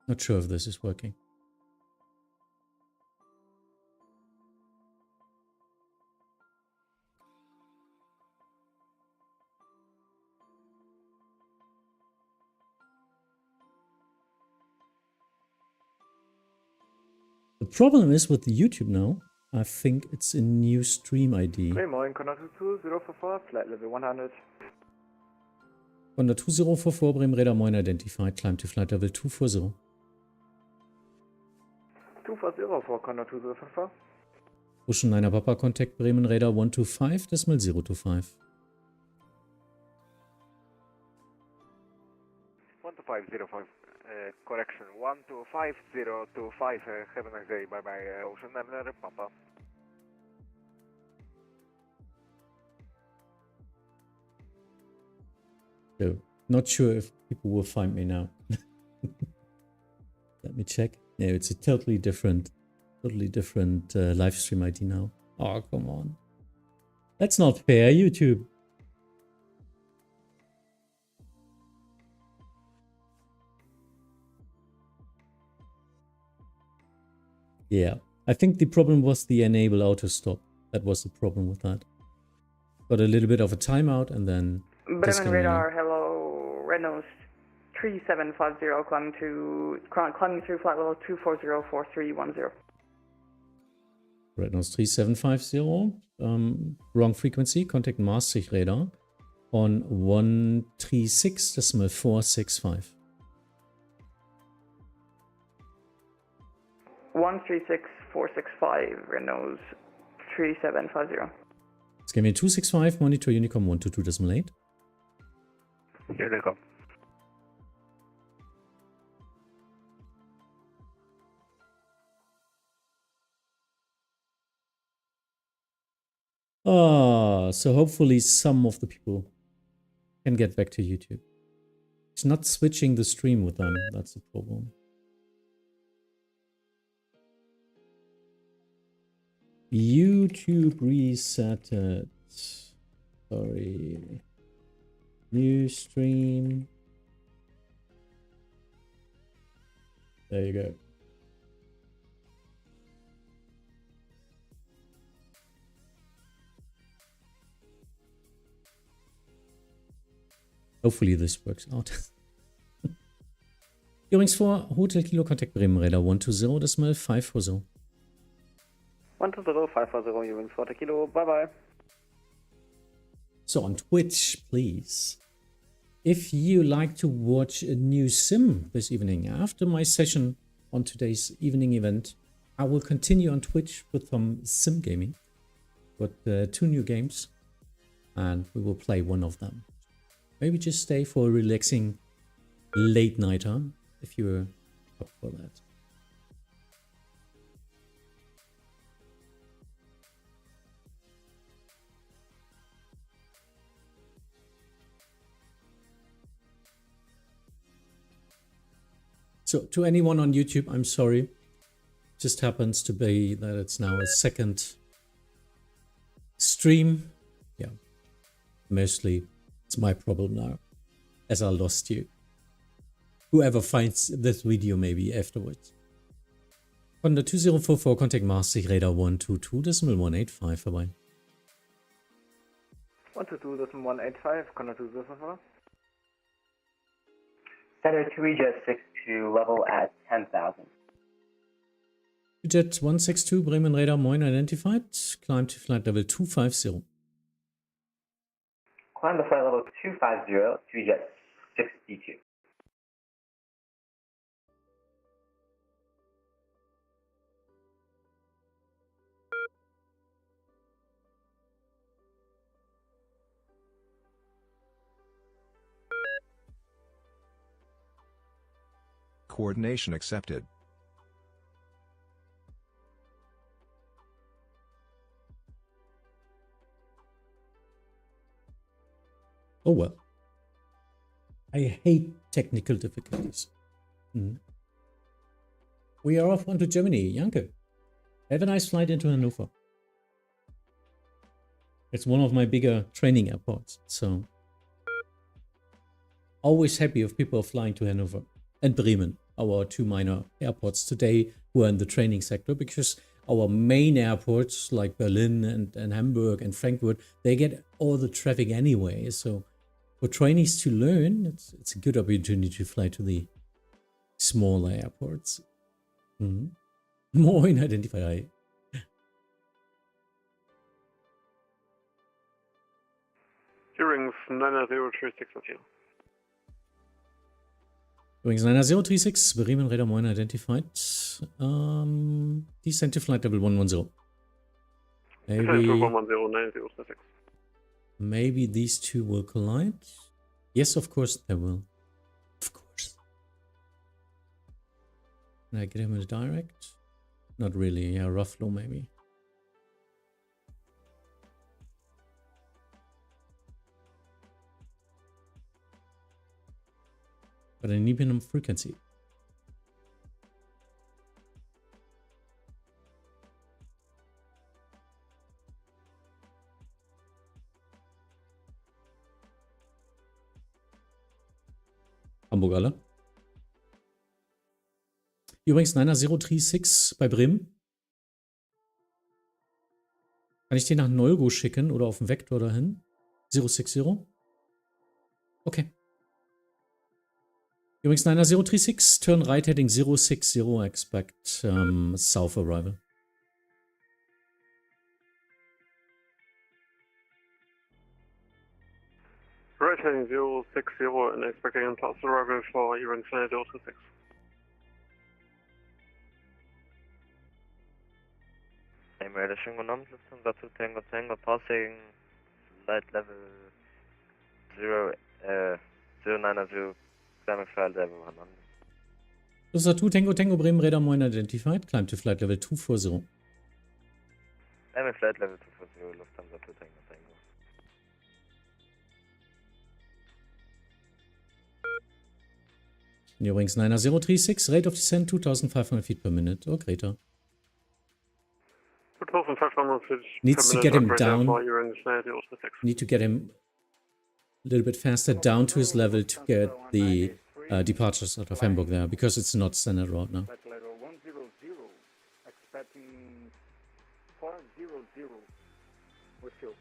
Not sure if this is working. The problem is with YouTube now. I think it's a new stream ID. Moin, Connor 22044, flight level 100. Connor 2044, Bremen Radar Moin identified, climb to flight level 240. 240 for Connor 2044. Ocean 9 Papa, contact Bremen Radar 125, decimal 025. 12505, correction, 125025, have a nice day, bye bye, Ocean 9 Papa. So, not sure if people will find me now. Let me check. No, it's a totally different live stream ID now. Oh, come on. That's not fair, YouTube. Yeah, I think the problem was the enable auto stop. That was the problem with that. Got a little bit of a timeout and then... Bremen Radar, hello, Renault 3750, climbing through flight level 2404310. Renault 3750, wrong frequency, contact Maastricht Radar on 136.465. 136465, Renault 3750. Let's give me 265, monitor Unicom 122.8. Unicom. So hopefully some of the people can get back to YouTube. It's not switching the stream with them, that's the problem. YouTube reset it. Sorry. New stream. There you go. Hopefully this works out. Übrigens vor Hotel Kilo Contact Bremen Radar 120.540. 120.540, Ewings 40 Kilo, bye bye. So on Twitch, please. If you like to watch a new sim this evening after my session on today's evening event, I will continue on Twitch with some sim gaming. Got 2 new games and we will play one of them. Maybe just stay for a relaxing late nighter if you're up for that. So to anyone on YouTube, I'm sorry. Just happens to be that it's now a second stream. Yeah, mostly it's my problem now, as I lost you. Whoever finds this video maybe afterwards. Honda 2044, contact Maastricht Radar 122.185 vorbei. 122.185, Connor 2044. Center 2EJ 62, level at 10,000. Jet 162, Bremen Radar Moin identified, climb to flight level 250. Climb to flight level 250, 2EJ 62. Coordination accepted. Oh well. I hate technical difficulties. We are off onto Germany, Janke. Have a nice flight into Hanover. It's one of my bigger training airports, so always happy if people are flying to Hanover and Bremen. our two minor airports today who are in the training sector, because our main airports like Berlin and Hamburg and Frankfurt, they get all the traffic anyway. So for trainees to learn, it's a good opportunity to fly to the smaller airports. More unidentified. Hearings 9036 with you. Übrigens 9036, Bremen Radar Moin identified. Descent to flight level 110. Maybe these two will collide. Yes, of course they will. Of course. Can I get him in a direct? Not really. Yeah, rough flow maybe. But I need minimum frequency. Hamburg alle. Übrigens 9036 bei Bremen. Kann ich den nach Nolgo schicken oder auf den Vektor dahin? 060? Okay. Übrigens 9036, turn right heading 060, expect south arrival. Right heading 060 and expecting a pass arrival for Hearings 9036. Radar, schönen guten Abend, Lufthansa zu Tango Tango, passing flight level 090, climbing flight level 100. Lufthansa 2 Tango Tango Bremen Radar Moin identified, climb to flight level 240. Climbing flight level 240, Lufthansa 2 Tango Tango. Übrigens 9036, rate of descent 2500 feet per minute. Oh, greater. 2500 feet Needs to get him down. Need to get him a little bit faster down to his level to get the departures out of Hamburg there, because it's not standard route now. Flight level 100, expecting 400 with you.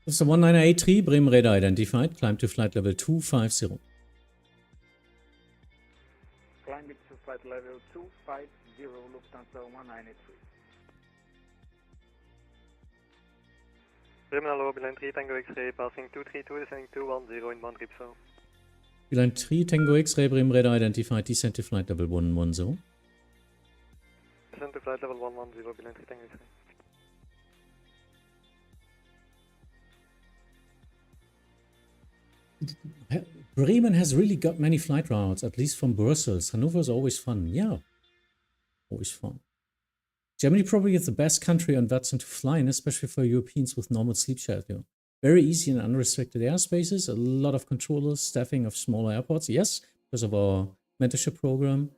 This is a 1983, Bremen radar identified, climb to flight level 250. Climbing to flight level 250, Lufthansa 1983. Bremen, hello, Beeline 3 Tango X-ray, passing 232, descending 210 in Madrid, so. Beeline 3 Tango X-ray, Bremen radar identified, descent to flight level 110. Descent to flight level 110, Beeline 3 Tango X-ray. Bremen has really got many flight routes, at least from Brussels. Hanover is always fun. Yeah, always fun. Germany probably is the best country on Vatsim to fly in, especially for Europeans with normal sleep schedule. Very easy and unrestricted airspaces, a lot of controllers, staffing of smaller airports, yes, because of our mentorship program,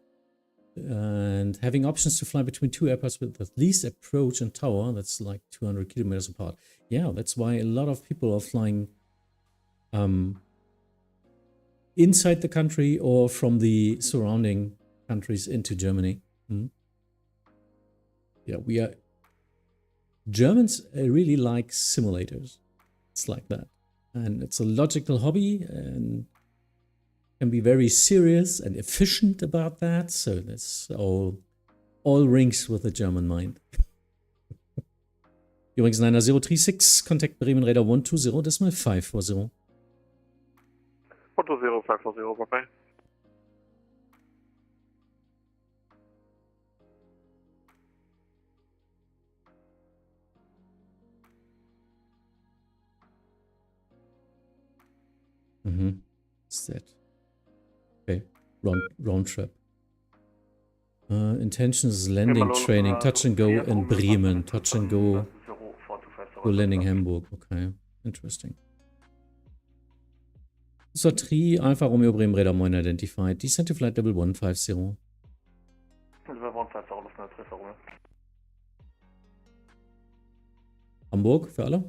and having options to fly between two airports with at least approach and tower, that's like 200 kilometers apart. Yeah, that's why a lot of people are flying inside the country or from the surrounding countries into Germany. Yeah, Germans really like simulators. It's like that. And it's a logical hobby and can be very serious and efficient about that. So that's all rings with the German mind. Übrigens 9036, contact Bremen Radar 120, decimal 540. 120, 540, bye-bye. What's that? Okay, round trip. Intentions is landing training, touch and go in Bremen, touch and go landing Hamburg. Okay, interesting. So 3 Alpha Romeo Bremen Radar Moin identified. Descent to flight level 150. Hamburg für alle.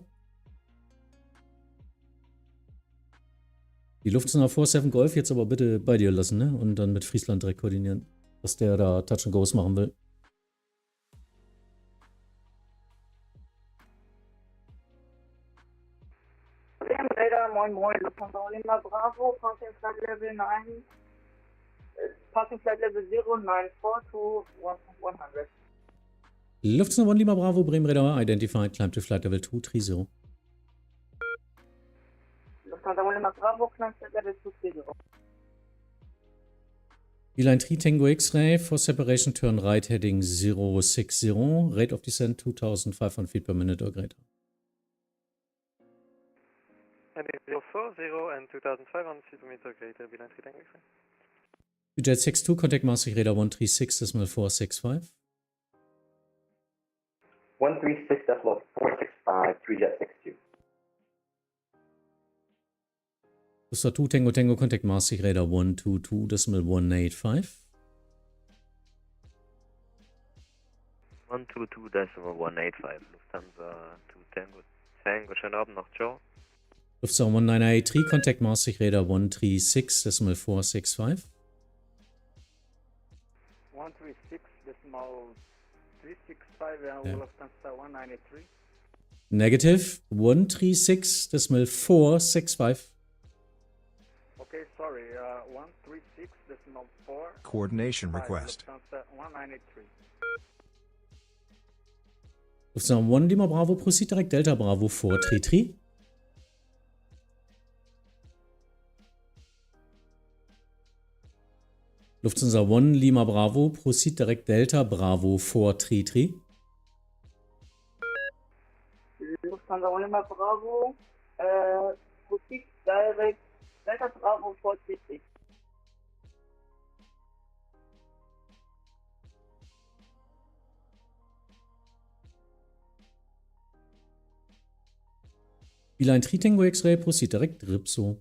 Die Lufthansa 47 Golf jetzt aber bitte bei dir lassen, ne? Und dann mit Friesland direkt koordinieren, dass der da Touch and Goes machen will. Radar, moin moin, Lufthansa Lima Bravo, Passing Flight Level 9, Passing Flight Level 094 to 100. Lufthansa 1 Lima Bravo, Bremen Radar, identified, climb to flight level 230. Lufthansa Lima Bravo, climb flight level 230. Beeline 3 Tango X-Ray for separation turn right heading 060, rate of descent 2500 feet per minute or greater. Heading 040 and 2500 feet per meter greater, Beeline 3 Tango X-ray. Jet 62, contact Maastricht Radar 136.465. 136.465, 3Jet 62. Lufthansa 2 Tango Tango, contact Maastricht Radar 122.185. 122.185, Lufthansa 2 Tango Tango, schönen Abend noch, ciao. Lufthansa 1983, contact Maastricht Radar 136.465. 136.365, Lufthansa 193. Negative 136.465. Okay, sorry, 136.4. Coordination request. Lufthansa 193. Lufthansa 1 Lima Bravo, proceed direct Delta Bravo 433. Lufthansa 1 Lima Bravo, proceed direct Delta Bravo 433. Lufthansa Lima Bravo, proceed direct Delta Bravo 433. Beeline 3 Tango X-Ray, proceed direct Ripso.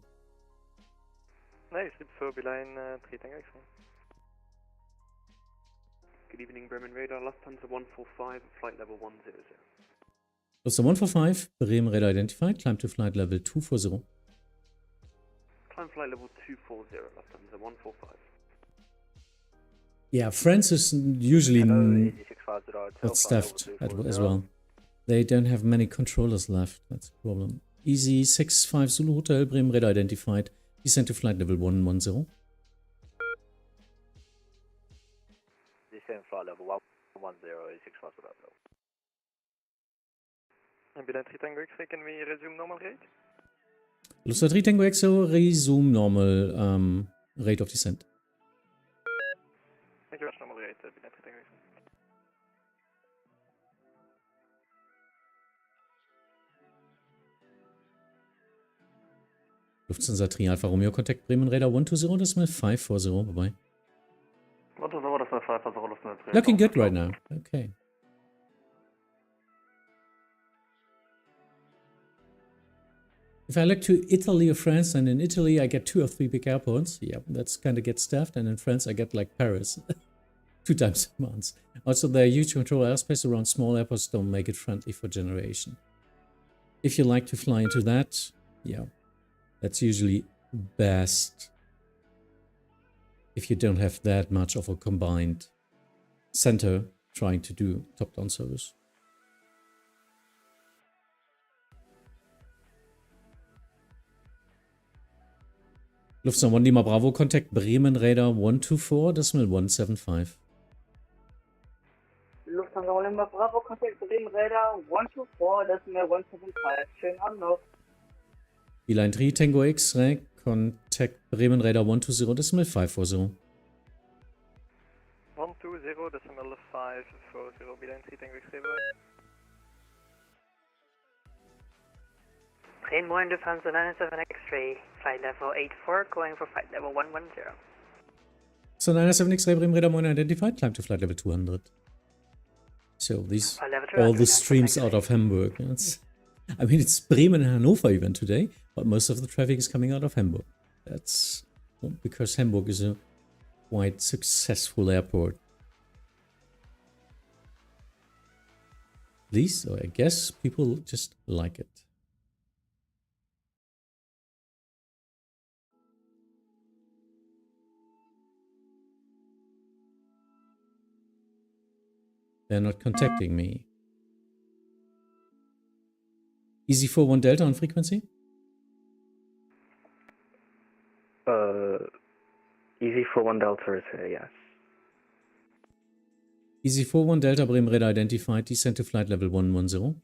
Nice, Ripso, Beeline 3 Tango X-ray. Good evening, Bremen Radar, Lufthansa 145, flight level 100. Lufthansa 145, Bremen Radar identified, climb to flight level 240. Climb flight level 240, Lufthansa 145. Yeah, France is usually not staffed as well. They don't have many controllers left, that's the problem. Easy 65 Zulu Hotel, Bremen Radar identified, descend to flight level 110. Descend flight level 110, 65 Zulu Hotel. And Beeline 3 Tango X-ray, can we resume normal rate? Lufthansa 3 Tango XO, resume normal rate of descent. Thank you very much, normal rate, Beeline 3 Tango X-ray. Lufthansa 3 Alpha Romeo, contact Bremen Radar 120.540, bye-bye. 120.540, Lufthansa 3. Looking good right now, okay. If I look to Italy or France, then in Italy I get 2 or 3 big airports. Yeah, that's kind of get staffed. And in France I get like Paris 2 times a month. Also, their huge control airspace around small airports don't make it friendly for generation. If you like to fly into that, yeah, that's usually best. If you don't have that much of a combined center trying to do top-down service. Lufthansa 1 Lima Bravo, contact Bremen Radar 124.175. Lufthansa Lima Bravo, contact Bremen Radar 124.175. Schönen Abend noch. Beeline 3 Tango X-Ray, contact Bremen Radar 120.540. 120.540, Beeline 3 Tango X-ray, bye. Bremen Moin, Lufthansa 97 X-ray, flight level 84, going for flight level 110. So 97 X-Ray, Bremen Radar 1 identified, climb to flight level 200. So these all the streams out of Hamburg. I mean, it's Bremen and Hannover event today, but most of the traffic is coming out of Hamburg. That's because Hamburg is a quite successful airport. At least, or I guess people just like it. They're not contacting me. Easy 41 Delta on frequency? Easy 41 Delta is here, yes. Easy 41 Delta, Bremen radar identified, descend to flight level 110.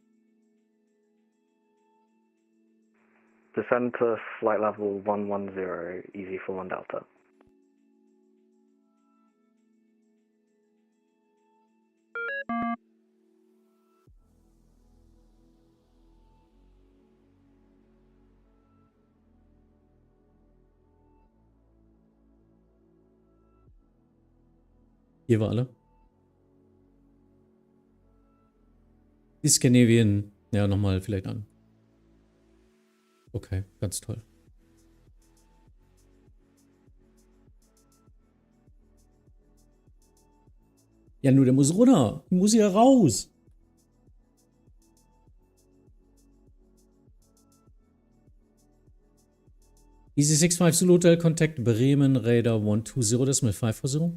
Descend to flight level 110, Easy 41 Delta. Hier war alle. Die Scandinavian, ja, nochmal vielleicht an. Okay, ganz toll. Ja, nur der muss runter. Der muss hier raus. Easy 65 Zulu Hotel, contact Bremen Radar 120.540.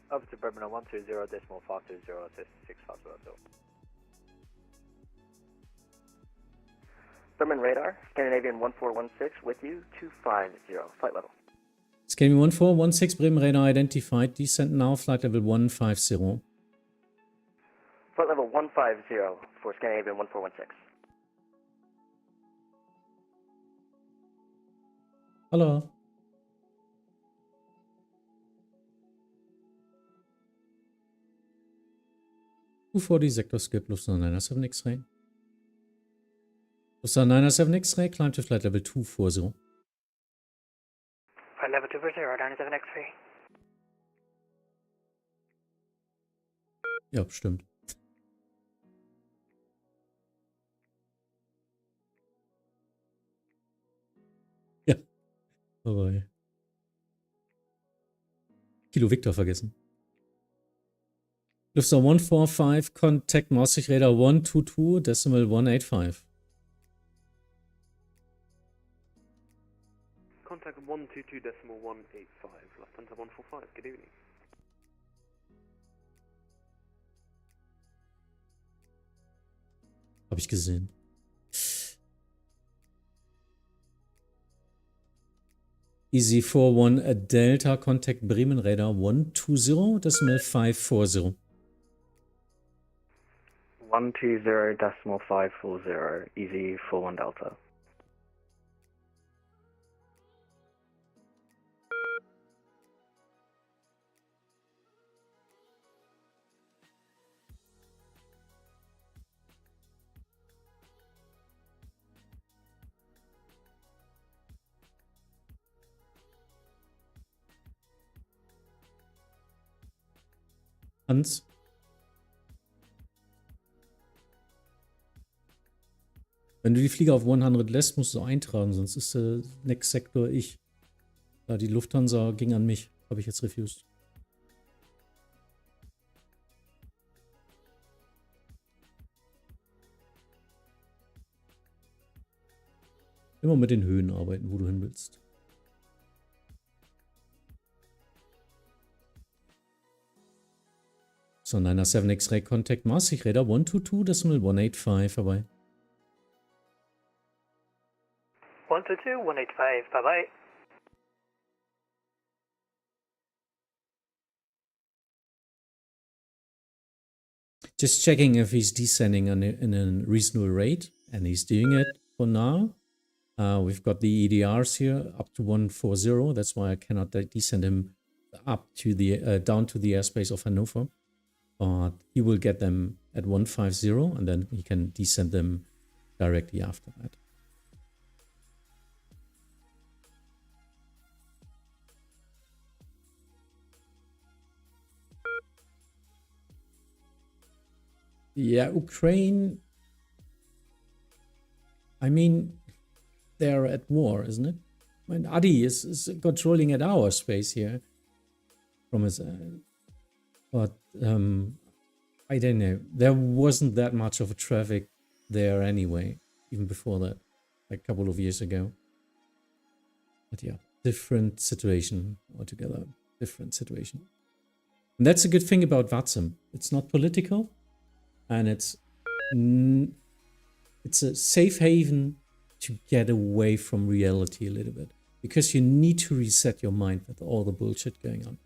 Up to Bremen 120.520.650. Bremen Radar, Scandinavian 1416 with you, 250, flight level. Scandinavian 1416, Bremen Radar identified, descent now, flight level 150. Flight level 150 for Scandinavian 1416. Hallo. 240 sector skip, Lufthansa 907 X-ray. Lufthansa 907 X-ray, climb to flight level 240. Flight level 240, 907 X-ray. Ja, stimmt. Ja. Aber Kilo Victor vergessen. Lufthansa 145, contact Maastricht Radar 122.185. Contact 122.185, Lufthansa 145, good evening. Habe ich gesehen. Easy 41 Delta, contact Bremen Radar 120.540. 120.540, Easy 41 Delta. Hans. Wenn du die Flieger auf 100 lässt, musst du eintragen, sonst ist der Next Sector ich. Ja, die Lufthansa ging an mich. Habe ich jetzt refused. Immer mit den Höhen arbeiten, wo du hin willst. So, 907 X-Ray Contact Maastricht Radar 122.185, vorbei. 122.185, bye bye. Just checking if he's descending in a reasonable rate, and he's doing it for now. We've got the EDRs here up to 140. That's why I cannot descend him up to the down to the airspace of Hannover. But he will get them at 150, and then he can descend them directly after that. Yeah, Ukraine. I mean, they're at war, isn't it? I mean, Adi is controlling at our space here from his but I don't know. There wasn't that much of a traffic there anyway, even before that, like a couple of years ago. But yeah. different situation altogether. Different situation. And that's a good thing about Vatsim. It's not political, and it's a safe haven to get away from reality a little bit, because you need to reset your mind with all the bullshit going on.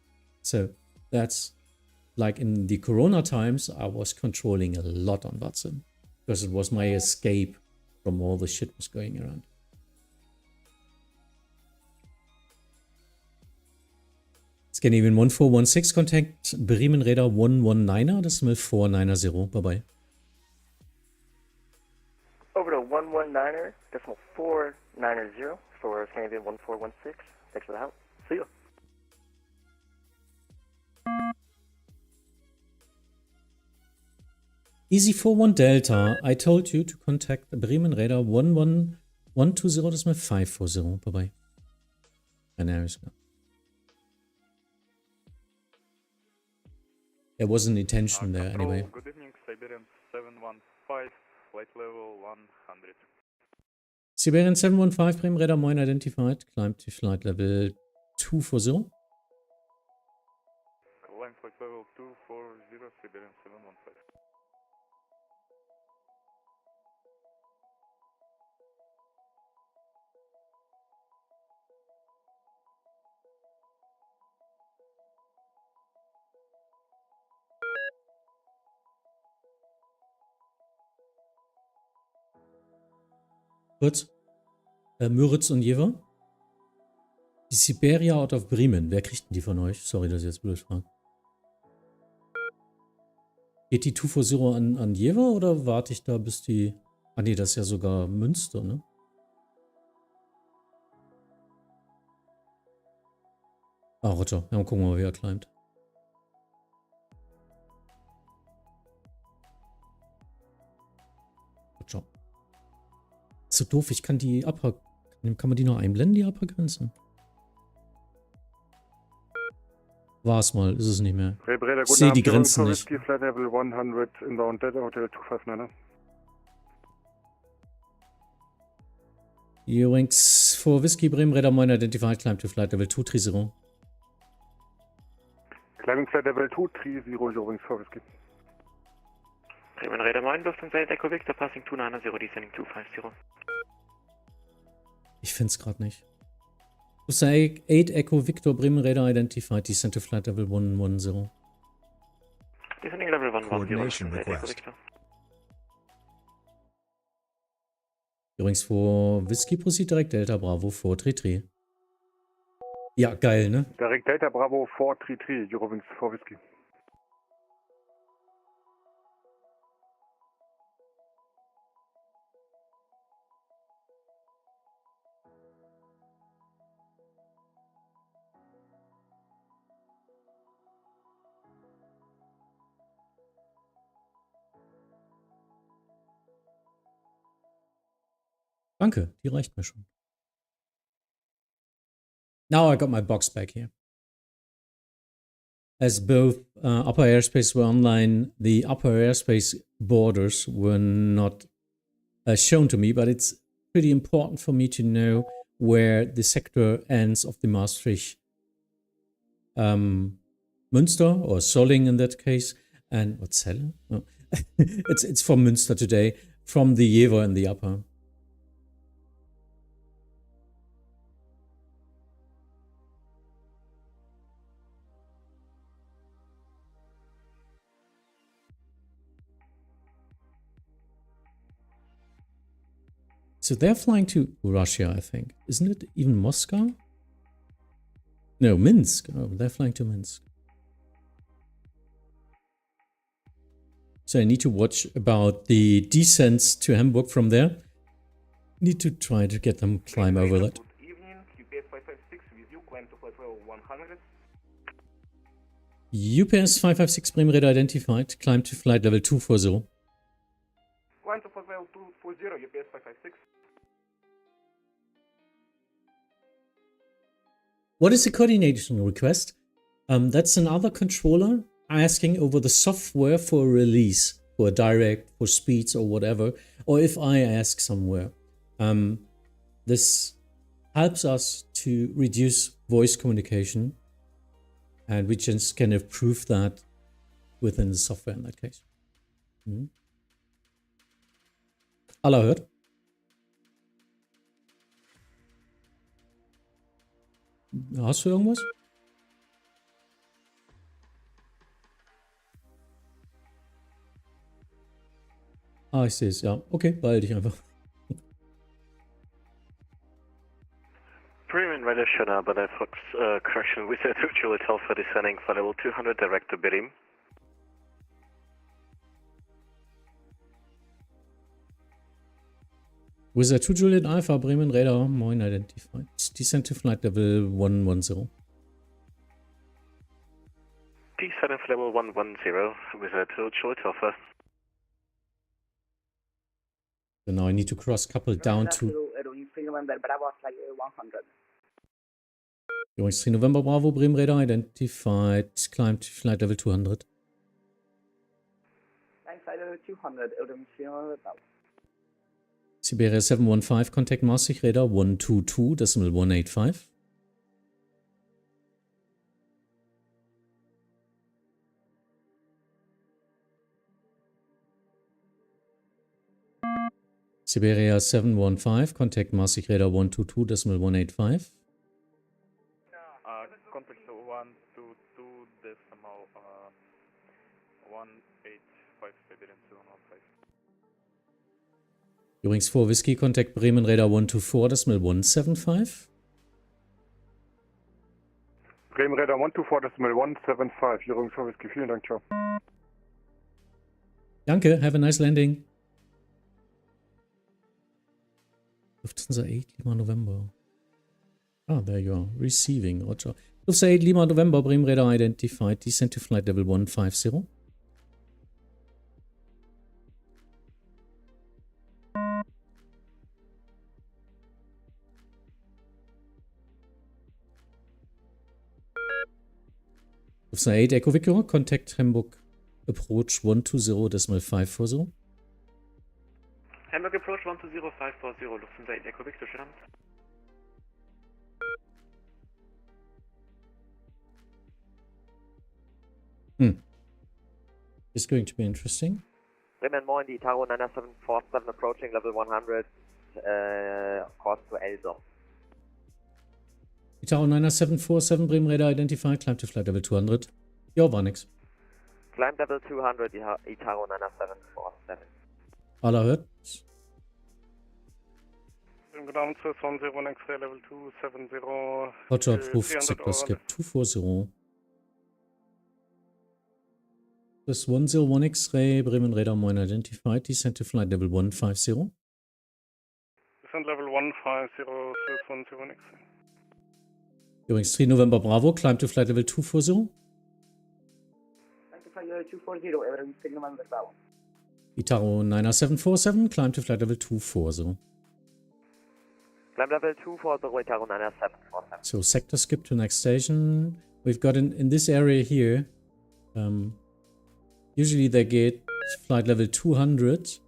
So that's like in the Corona times, I was controlling a lot on Vatsim because it was my escape from all the shit was going around. Scandinavian 1416, contact Bremen Radar 119er, decimal 490. Bye bye. Over to 119er, decimal 490 for Scandinavian 1416. Thanks for the help. See you. Easy 41 Delta, I told you to contact Bremen Radar 11120, decimal 540. Bye bye. And there is go. There was an intention there anyway. Good evening, Siberian 715, flight level 100. Siberian 715, Bremen Radar Moin identified, climb to flight level 240. Climb flight level 240, Siberian 715. Kurz, Müritz und Jever. Die Siberia out of Bremen. Wer kriegt denn die von euch? Sorry, dass ich jetzt blöd frage. Geht die 240 an Jever oder warte ich da bis die... Ah nee, das ist ja sogar Münster, ne? Ah, Roger. Ja, mal gucken, mal, wie er climbt. Roger. So doof, ich kann die Upper... Kann man die noch einblenden, die Upper-Grenzen? War's mal, ist es nicht mehr. Ich sehe die Grenzen nicht. Flight level 100 inbound Delta Hotel 259. Übrigens, for Whiskey Bremen Radar Moin identified, climb to flight level 230. Climbing flight level 230, übrigens for Whiskey. Bremen Radar Moin, Lufthansa Echo Victor, passing 290, descending 250. Ich find's gerade nicht. Lufthansa 8 Echo Victor Bremen Radar identified, descend to flight level 110. Descending level 110, Coordination request. Übrigens, for Whiskey proceed direct Delta Bravo 433. Ja, geil, ne? Direct Delta Bravo 433, übrigens for Whiskey. Danke, die reicht mir schon. Now I got my box back here. As both upper airspace were online, the upper airspace borders were not shown to me, but it's pretty important for me to know where the sector ends of the Maastricht Münster, or Solling in that case, and what's Celle? Oh. it's from Münster today, from the Jever and the upper. So they're flying to Russia, I think. Isn't it even Moscow? No, Minsk. Oh, they're flying to Minsk. So I need to watch about the descents to Hamburg from there. Need to try to get them climb over that. Good evening, UPS 556 with you, climb to flight level 100. UPS 556 Bremen Radar identified, climb to flight level 240. Climb to flight level 240, UPS 556. What is the coordination request? That's another controller asking over the software for a release, for a direct, for speeds or whatever, or if I ask somewhere. This helps us to reduce voice communication, and we just can improve that within the software in that case. Alle hört? Hast du irgendwas? Ah, ich sehe es, ja. Okay, beeil dich einfach. Bremen Radio Shona, but Fox correction, we said to Juliet Alpha descending for level 200 direct to Birim. Wizard 2 Juliet Alpha, Bremen Radar, Moin identified. Descent to flight level 110. Descending for level 110, Wizard 2 Juliet Alpha. So now I need to cross couple down to... Going 3 November Bravo, Bremen Radar identified. Climb to flight level 200. Flight level 200, Siberia 715, contact Maastricht Radar 122.185. Siberia 715, contact Maastricht Radar 122.185. Contact 122.185, Siberian 715. Übrigens 4 Whiskey, contact Bremen Radar 124.175. Bremen Radar 124.175, Übrigens 4 Whiskey, vielen Dank, ciao. Danke, have a nice landing. Lufthansa 8, Lima November. Ah, there you are. Receiving, Roger. Lufthansa 8, Lima November, Bremen Radar identified. Descent to flight level 150. Lufthansa 8, Echo Victor, contact Hamburg approach 120.540. Hamburg approach 120.540, Lufthansa 8 Echo Victor, Stand. It's going to be interesting. Bremen Moin, die Taro 9747 approaching level 100, course to Elsom. Itaro 9747, Bremen Radar identified, climb to flight level 200. Jo, war nix. Climb level 200, Itaro 9747. Alle hört? Ground 210, X-ray level 270. Roger, approved, sector skip 240. Das 101 X-ray, Bremen Radar Moin identified, descent to flight level 150. Descent level 150, 210 X-ray. Übrigens 3 November Bravo, climb to flight level 240. Climb to flight level 240, everything 3 November Bravo. Itaro 9747, climb to flight level 240. Climb level 240, Itaro 9747. So sector skip to next station. We've got in this area here, usually they get flight level 200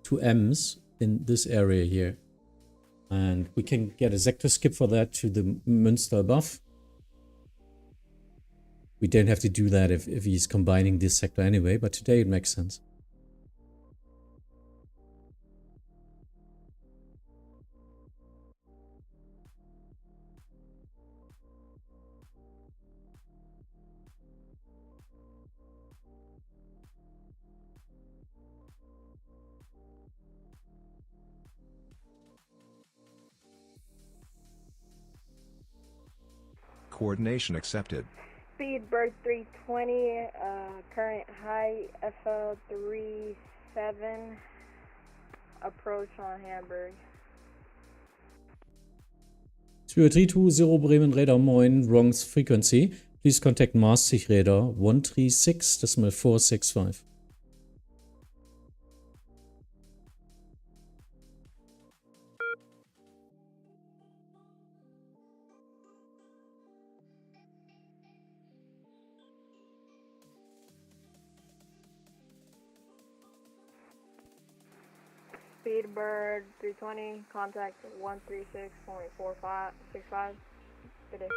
to Ems in this area here. And we can get a sector skip for that to the Münster above. We don't have to do that if he's combining this sector anyway, but today it makes sense. Coordination accepted. Speedbird 320, current high FL 37, approach on Hamburg. 320 Bremen Radar Moin, wrong frequency. Please contact Maastricht Radar 136.465. Speed Bird 320, contact 136.4565. Good day.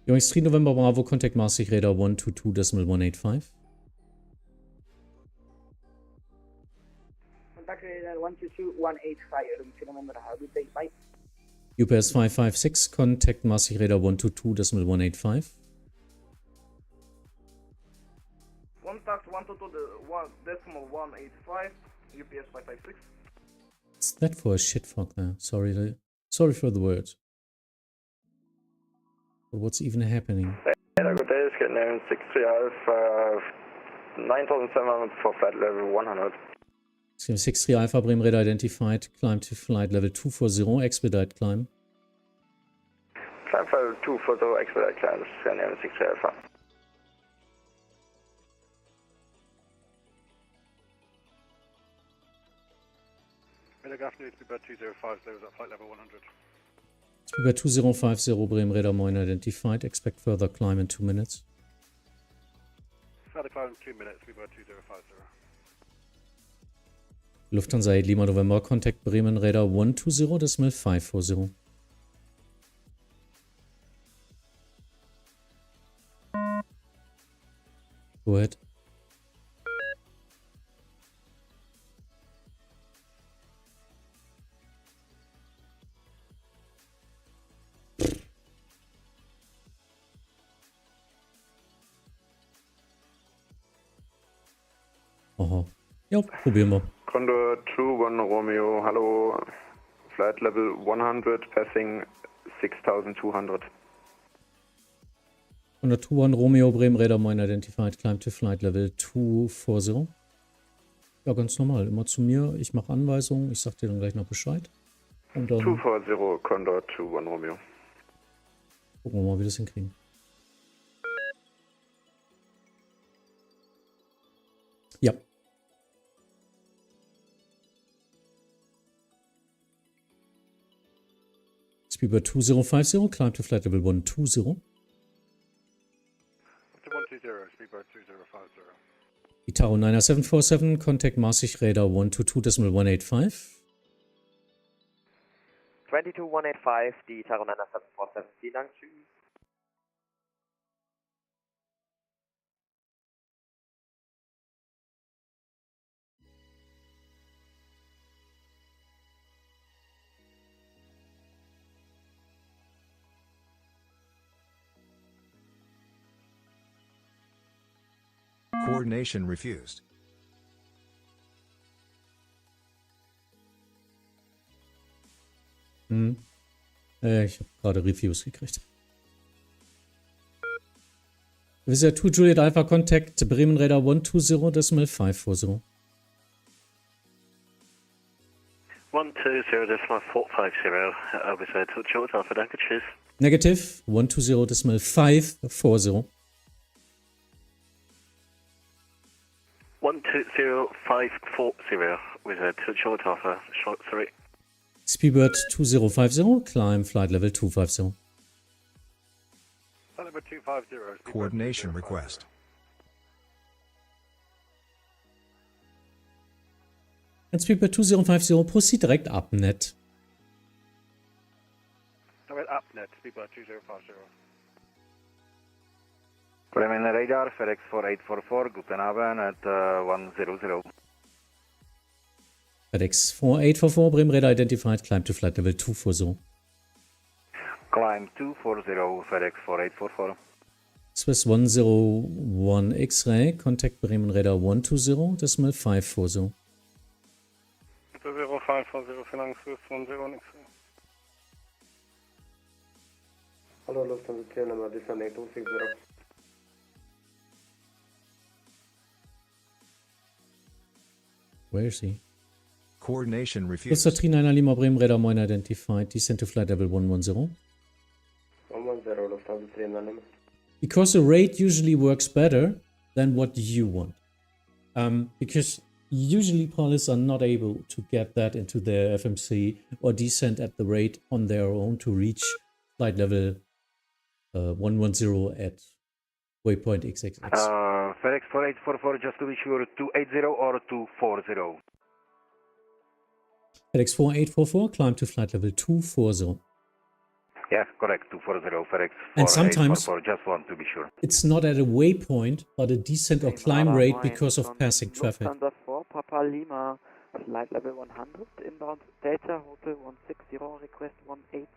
Jungs, 3 November Bravo, Contact Maastricht Radar 122.185. Contact radar 122.185. Bye. UPS 556, Contact Maastricht Radar 122.185. Contact 122.185, UPS 556. What's that for a shitfuck there? Sorry for the word. But what's even happening? Good day, is getting in 63 Alpha, 9700 for flight level 100. 63 Alpha, Bremen radar identified, climb to flight level 240, expedite climb. Climb level 240, expedite climb, this is getting in 63 Alpha. Good afternoon, Speedbird 2050 is at flight level 100. Speedbird 2050, Bremen radar Moin identified, expect further climb in 2 minutes. Further climb in 2 minutes, Speedbird 2050. Lufthansa 8 Lima November, contact Bremen radar 120.540. Go ahead. Aha. Ja, probieren wir. Condor 21 Romeo, hallo. Flight level 100, passing 6200. 121 Romeo, Bremen radar Moin identified, climb to flight level 240. Ja, ganz normal. Immer zu mir. Ich mache Anweisungen. Ich sag dir dann gleich noch Bescheid. Und dann 240, Condor 21 Romeo. gucken wir mal, wie wir das hinkriegen. Ja. Speedbird 2050, climb to flight level 120. 120, Speedbird 2050. Itaro 90747, contact Maastricht radar 122.185. 22185, die Itaro 90747, vielen Dank, tschüss. Coordination refused. Ich habe gerade Reviews gekriegt. Visa 2 Juliet Alpha Contact Bremen Radar 120.540. 120.450, Visa 2 Juliet Alpha, danke, tschüss. Negative 120.540. 120.540, Visa 2 Juliet Alpha, sorry. Speedbird 2050, climb flight level 250. Flight level 250. Coordination request. And Speedbird 2050, proceed direkt Abnet. Direct Abnet, Speedbird 2050. Bremen radar, FedEx 4844, guten Abend at 100. FedEx 4844, Bremen radar identified, climb to flight level 240. Climb 240, FedEx 4844. Swiss 101 X-Ray, contact Bremen radar 120.540. 0540, vielen Dank, Swiss 101 X-Ray. Hallo, Lufthansa 10, number disconnet 260. Where is he? Coordination refused. Lufthansa 39 Lima Bremen radar Moin identified, descend to flight level 110. 110, Lufthansa 39 number. Because the rate usually works better than what you want. Because usually pilots are not able to get that into their FMC or descend at the rate on their own to reach flight level 110 at waypoint XXX. FedEx 4844, just to be sure, 280 or 240? FedEx 4844, climb to flight level 240. Yeah, correct. 240 FedEx And sometimes 4844. Just want to be sure. it's not at a waypoint, but a descent or climb rate because of passing traffic. Lufthansa 4, Papa Lima, flight level 100, inbound Delta, Hotel 160, request 180.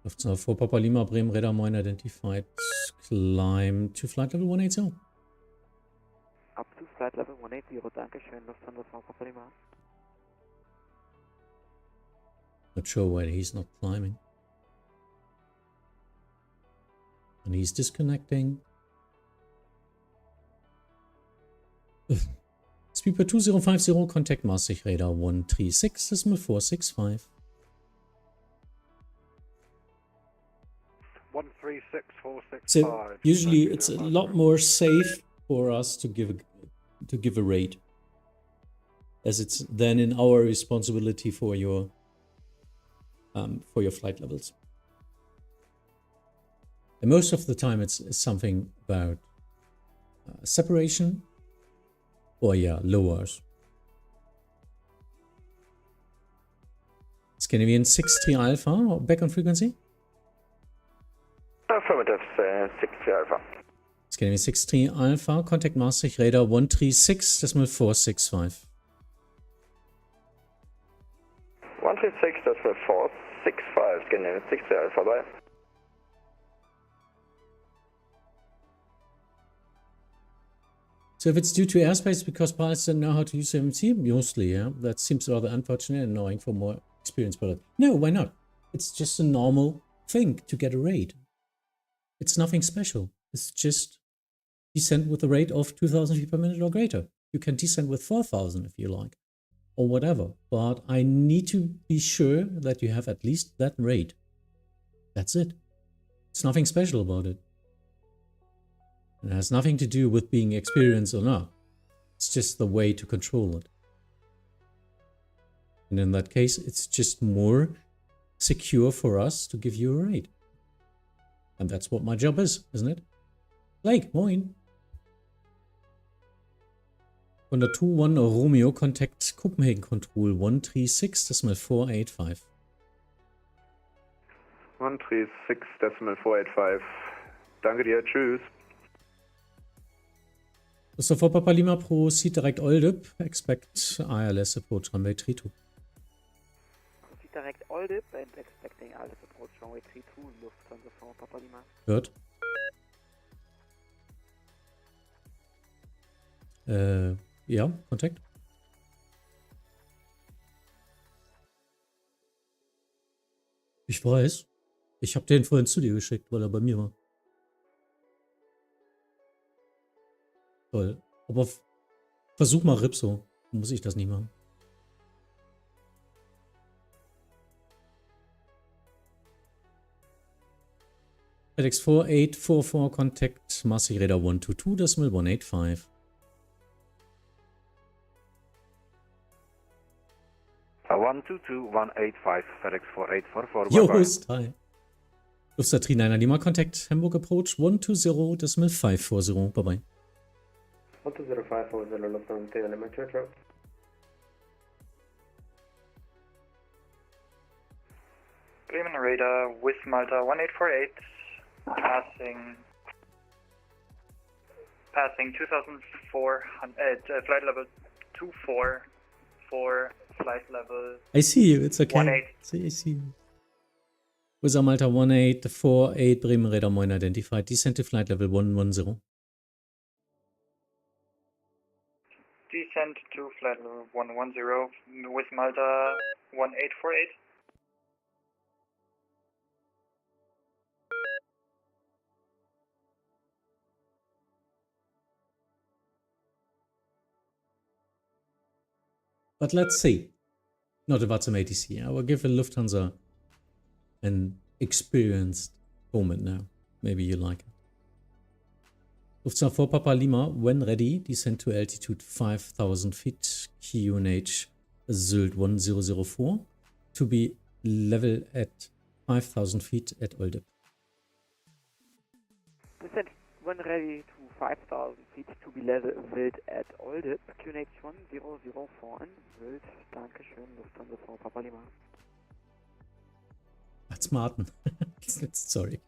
Lufthansa 4 Papa Lima, Bremen, Radar Moin identified. Climb to flight level 180. Up to flight level 180, Dankeschön, Lufthansa 4 Papa Lima. Not sure why he's not climbing. And he's disconnecting. Speedbird 2050, contact Maastricht Radar 136.465. 136465. So usually it's a lot more safe for us to give a rate, as it's then in our responsibility for your flight levels. And most of the time it's something about separation or lowers. Scandinavian 63 Alpha, back on frequency? Affirmative, 63 Alpha. Scandinavian 63 Alpha, contact Maastricht Radar 136.465. 136.465, Scandinavian 63 Alpha, bye. So if it's due to airspace because pilots don't know how to use MT, mostly, yeah, that seems rather unfortunate and annoying for more experienced pilots. No, why not? It's just a normal thing to get a rate. It's nothing special. It's just descent with a rate of 2,000 feet per minute or greater. You can descend with 4,000 if you like, or whatever. But I need to be sure that you have at least that rate. That's it. It's nothing special about it. It has nothing to do with being experienced or not. It's just the way to control it. And in that case, it's just more secure for us to give you a rate. And that's what my job is, isn't it? Blake, moin. 121 Romeo, contact Copenhagen Control 136.485. 136.485. Danke dir, tschüss. So for Papa Lima proceed direct Oldip, expect ILS approach runway 32. Proceed direct Oldip and expecting ILS approach runway 32, Lufthansa 4 Papa Lima. Hört. Ja, Kontakt. Ich weiß. Ich habe den vorhin zu dir geschickt, weil er bei mir war. Toll. Aber versuch mal Ripso. Muss ich das nicht machen. FedEx 4844, contact Maastricht Radar 122.185. 122.185, FedEx 4844. Jost, hi. Lufthansa 39 Lima, contact Hamburg approach 120.540. Bye bye. 120.540, Lufthansa 39 Lima, ciao. Bremen radar with Malta 1848, passing 2,400, flight level 244, flight level. I see you, it's okay. 18. I see you. With Malta 1848, Bremen radar Moin identified, descent to flight level 110. Descent to flight level 110 with Malta 1848. But let's see. Not a Vatsim ATC. I will give a Lufthansa an experienced moment now. Maybe you like it. Lufthansa 4 Papa Lima, when ready, descend to altitude 5,000 feet, QNH Sylt 1004, to be level at 5,000 feet at Oldip. Descent when ready to 5,000 feet to be leveled at Oldip, QNH 1004 in Wild. Dankeschön, Lufthansa for Papa Lima. That's Martin. Sorry.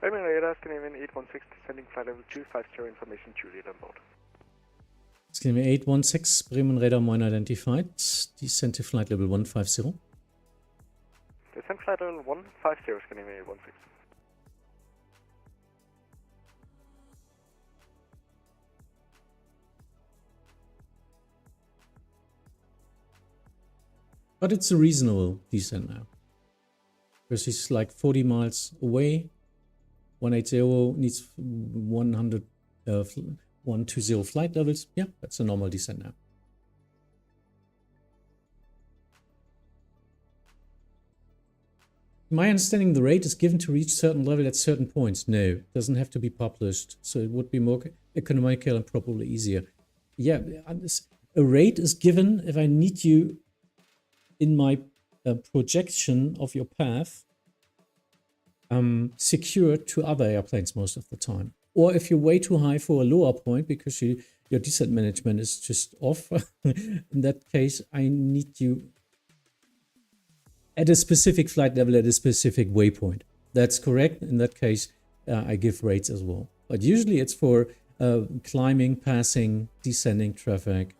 Bremen radar, Scandinavian 816, descending flight level 250, information Juliet on board. Scandinavian 816, Bremen radar mine identified. Descent to flight level 150. Descent flight level 150, Scandinavian 816. But it's a reasonable descent now. Because he's like 40 miles away. 180 needs 120 flight levels. Yeah, that's a normal descent now. My understanding, the rate is given to reach certain level at certain points. No, it doesn't have to be published. So it would be more economical and probably easier. Yeah, a rate is given if I need you in my projection of your path secured to other airplanes most of the time. Or if you're way too high for a lower point because your descent management is just off, in that case, I need you at a specific flight level at a specific waypoint. That's correct. In that case, I give rates as well. But usually it's for climbing, passing, descending traffic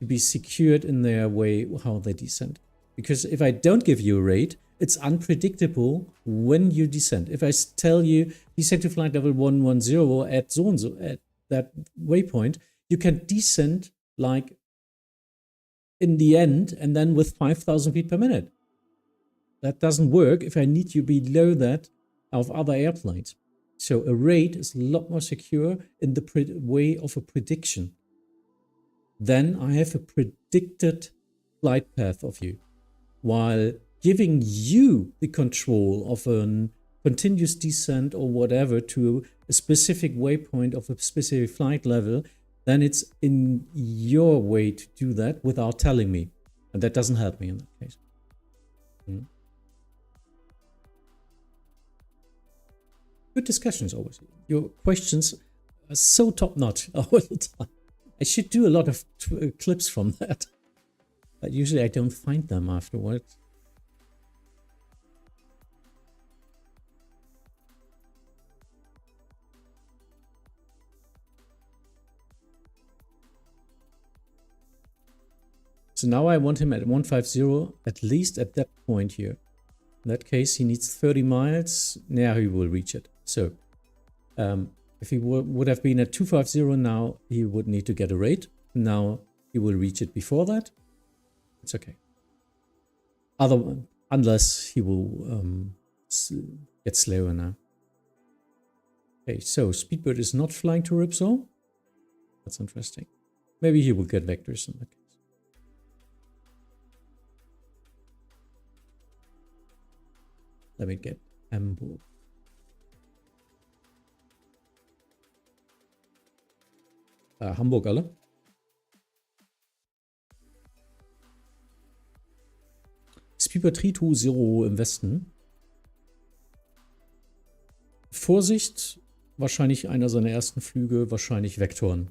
to be secured in their way how they descend. Because if I don't give you a rate, it's unpredictable when you descend. If I tell you descend to flight level 110 at so and so at that waypoint, you can descend like in the end and then with 5,000 feet per minute. That doesn't work if I need you below that of other airplanes. So a rate is a lot more secure in the way of a prediction. Then I have a predicted flight path of you, while giving you the control of a continuous descent or whatever to a specific waypoint of a specific flight level, then it's in your way to do that without telling me. And that doesn't help me in that case. Good discussions always. Your questions are so top-notch all the time. I should do a lot of clips from that. But usually I don't find them afterwards. So now I want him at 150, at least at that point here. In that case, he needs 30 miles. Now he will reach it. So if he would have been at 250 now, he would need to get a rate. Now he will reach it before that. It's okay. Unless he will get slower now. Okay, so Speedbird is not flying to Ripsaw. That's interesting. Maybe he will get vectors in that case. Let me get Hamburg. Hamburg alle. Speedbird 320 im Westen. Vorsicht, wahrscheinlich einer seiner ersten Flüge, wahrscheinlich Vektoren.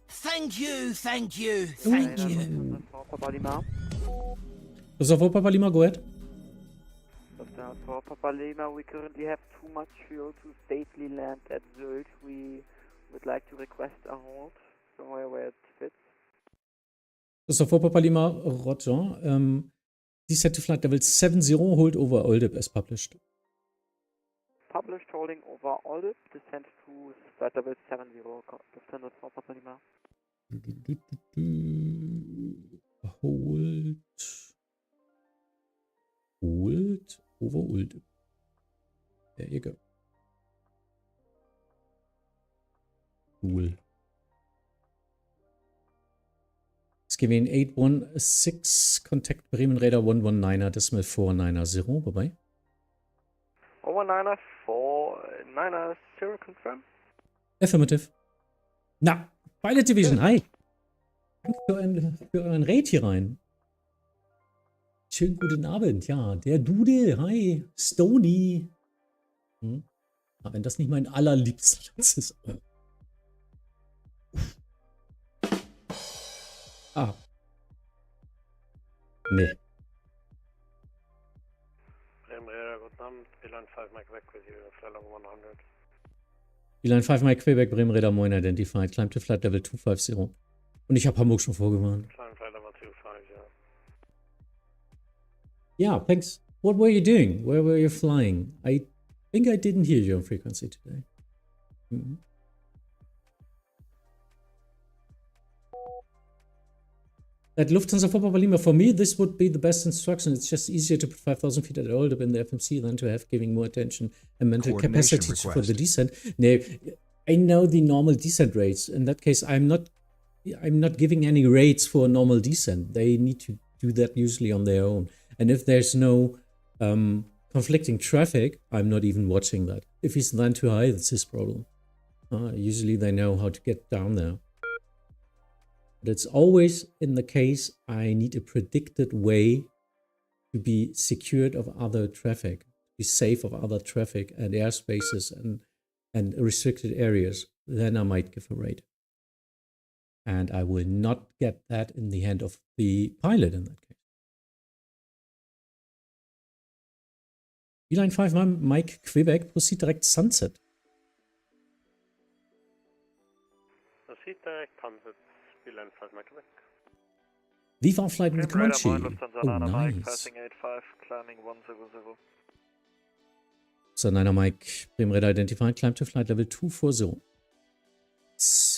Thank you, thank you, thank you. Papa Lima, go ahead. For Papa Lima, we currently have too much fuel to safely land at Sylt. We would like to request a hold somewhere where it fits. For Papa Lima, Roger. Descent to flight level 70, hold over Oldip as published. Published holding over Oldip, descent to flight level 70, descended for Papa Lima. Hold over Oldip. There you go. Cool. Skivin 816, contact Bremen Radar 119er, decimal 490, bye-bye. 119er 490, confirm. Affirmative. Na, Pilot Division, hi. Danke für euren Raid hier rein. Schönen guten Abend, ja. Der Dude, hi. Stony. Hm? Aber wenn das nicht mein allerliebster Satz ist. Ah. Nee. Guten Abend, Beeline 5 Mike back with you, flight level 100. Beeline 5 Mike Quebec, Bremen Radar Moin identified, climb to flight level 250. Und ich habe Hamburg schon vorgewarnt. Climb flight level 250. Yeah, thanks. What were you doing? Where were you flying? I think I didn't hear you on frequency today. Mhm. At Lufthansa for Papa Lima, for me, this would be the best instruction. It's just easier to put 5,000 feet at all in the FMC than to have giving more attention and mental capacity for the descent. No, I know the normal descent rates. In that case, I'm not giving any rates for a normal descent. They need to do that usually on their own. And if there's no conflicting traffic, I'm not even watching that. If he's then too high, that's his problem. Usually they know how to get down there. But it's always in the case I need a predicted way to be secured of other traffic, be safe of other traffic and airspaces and restricted areas. Then I might give a rate. And I will not get that in the hand of the pilot in that case. Beeline 5 Mike Quebec, proceed direct Sunset. Proceed direct Sunset, Beeline 5 Mike Quebec. Viva flight with Comanche. Oh, nice. Passing 85, climbing 100. So, Niner Mike, Bremen Radar identified, climb to flight level 240.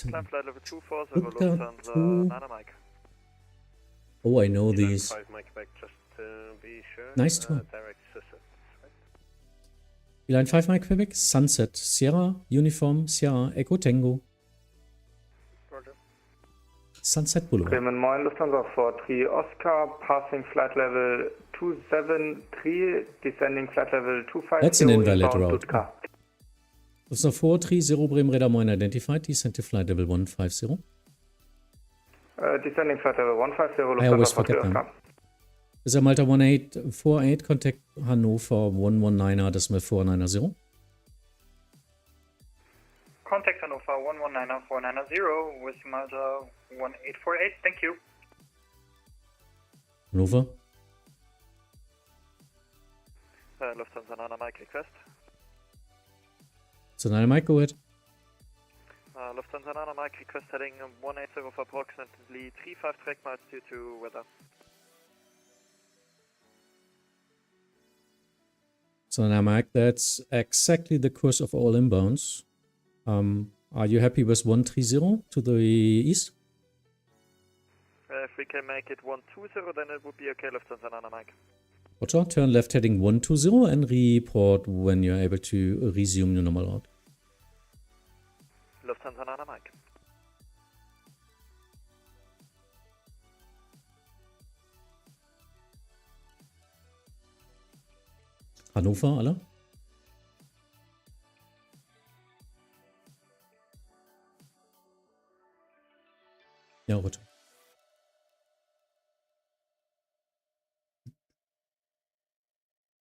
Climb flight level 240, Lufthansa, Niner Mike. Oh, I know these. 5 Mike Quebec, just to be sure. Nice tour. Direct Sunset. Beeline 5 Mike Quebec, Sunset, Sierra, Uniform, Sierra, Echo Tango. Roger. Sunset Boulevard. Bremen Moin, Lufthansa 43 Oscar, passing flight level 273, descending flight level 250. That's an invalid route. Lufthansa 430 Bremen Radar Moin identified, descend to flight level 150. Descending flight level 150, I always Lufthansa forget 43 them. Oscar. Is a Malta 1848, contact Hannover 119er, decimal 490. Contact Hannover 119-490 with Malta 1848, thank you. Hannover. Lufthansa Nana Mike request. So, Niner Mike, go ahead. Lufthansa Nana Mike request heading 180 for approximately 35 track miles due to weather. So, Niner Mike, that's exactly the course of all inbounds. Are you happy with 130 to the east? If we can make it 120, then it would be okay, Lufthansa Nana Mike. Roger, turn left heading 120 and report when you're able to resume your normal route. Lufthansa Nana Mike. Hannover, alle? Ja, Roger.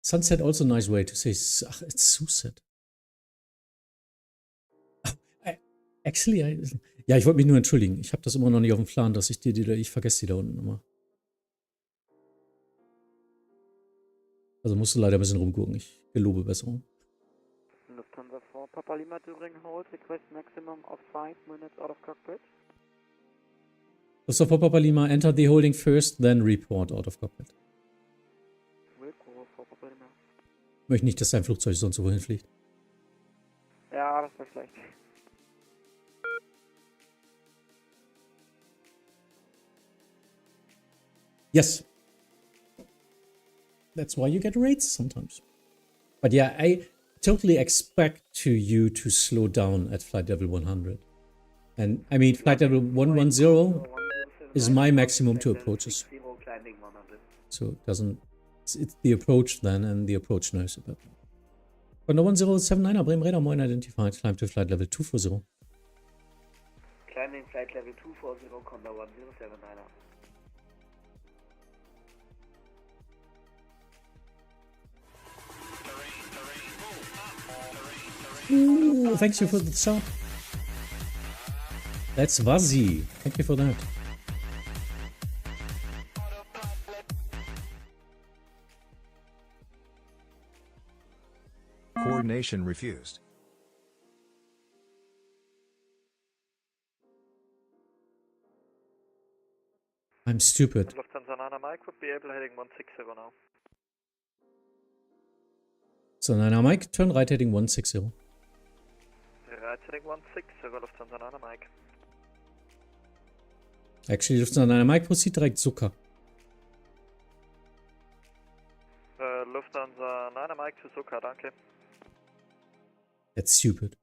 Sunset also a nice way to say, ach, it's Sunset. Actually, ja, ich wollte mich nur entschuldigen. Ich habe das immer noch nicht auf dem Plan, dass ich ich vergesse die da unten immer. Also musst du leider ein bisschen rumgucken. Ich gelobe Besserung. Lufthansa 4, Papa Lima during hold, request maximum of 5 minutes out of cockpit. Lufthansa 4, Papa Lima, enter the holding first, then report out of cockpit. Ich möchte nicht, dass dein Flugzeug sonst wohin fliegt. Ja, das wäre schlecht. Yes. That's why you get rates sometimes. But yeah, I totally expect you to slow down at flight level 100. And I mean, flight level 110 is my maximum to approaches. So it doesn't, it's the approach then, and the approach knows about that. But no 1079er, Bremen Radar Moin identified, climb to flight level 240. Climbing flight level 240, Condor 1079er. Ooh, thank you for the sub. That's Vazi. Thank you for that. Coordination refused. I'm stupid. Lufthansa Nana Mike would be able heading 160 now. So Nana Mike, turn right heading 160. Right heading 160, Lufthansa Nana Mike. Actually, Lufthansa Nana Mike proceed direkt Zucker. Lufthansa Nana Mike to Zucker, danke. That's stupid.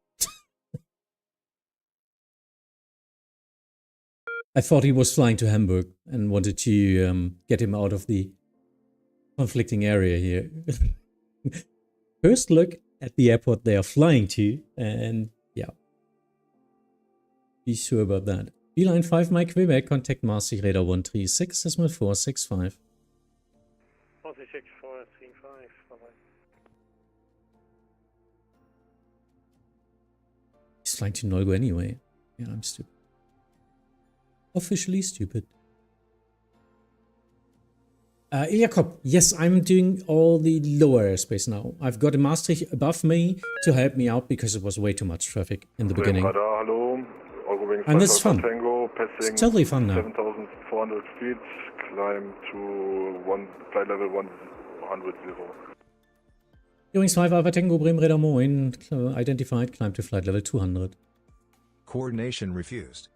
I thought he was flying to Hamburg and wanted to get him out of the conflicting area here. First look at the airport they are flying to, and yeah. Be sure about that. Beeline 5 Mike Quebec, contact Maastricht Radar 136, decimal 465. 46435, bye-bye. He's flying to Nolgo anyway. Yeah, I'm stupid. Officially stupid. Jakob, yes, I'm doing all the lower airspace now. I've got a Maastricht above me to help me out because it was way too much traffic in the beginning. And it's fun. It's totally fun now. 7,400 feet, climb to flight level 110. Wings 5 Alpha Tango Bremen Radar Moin, identified, climb to flight level 200. Coordination refused.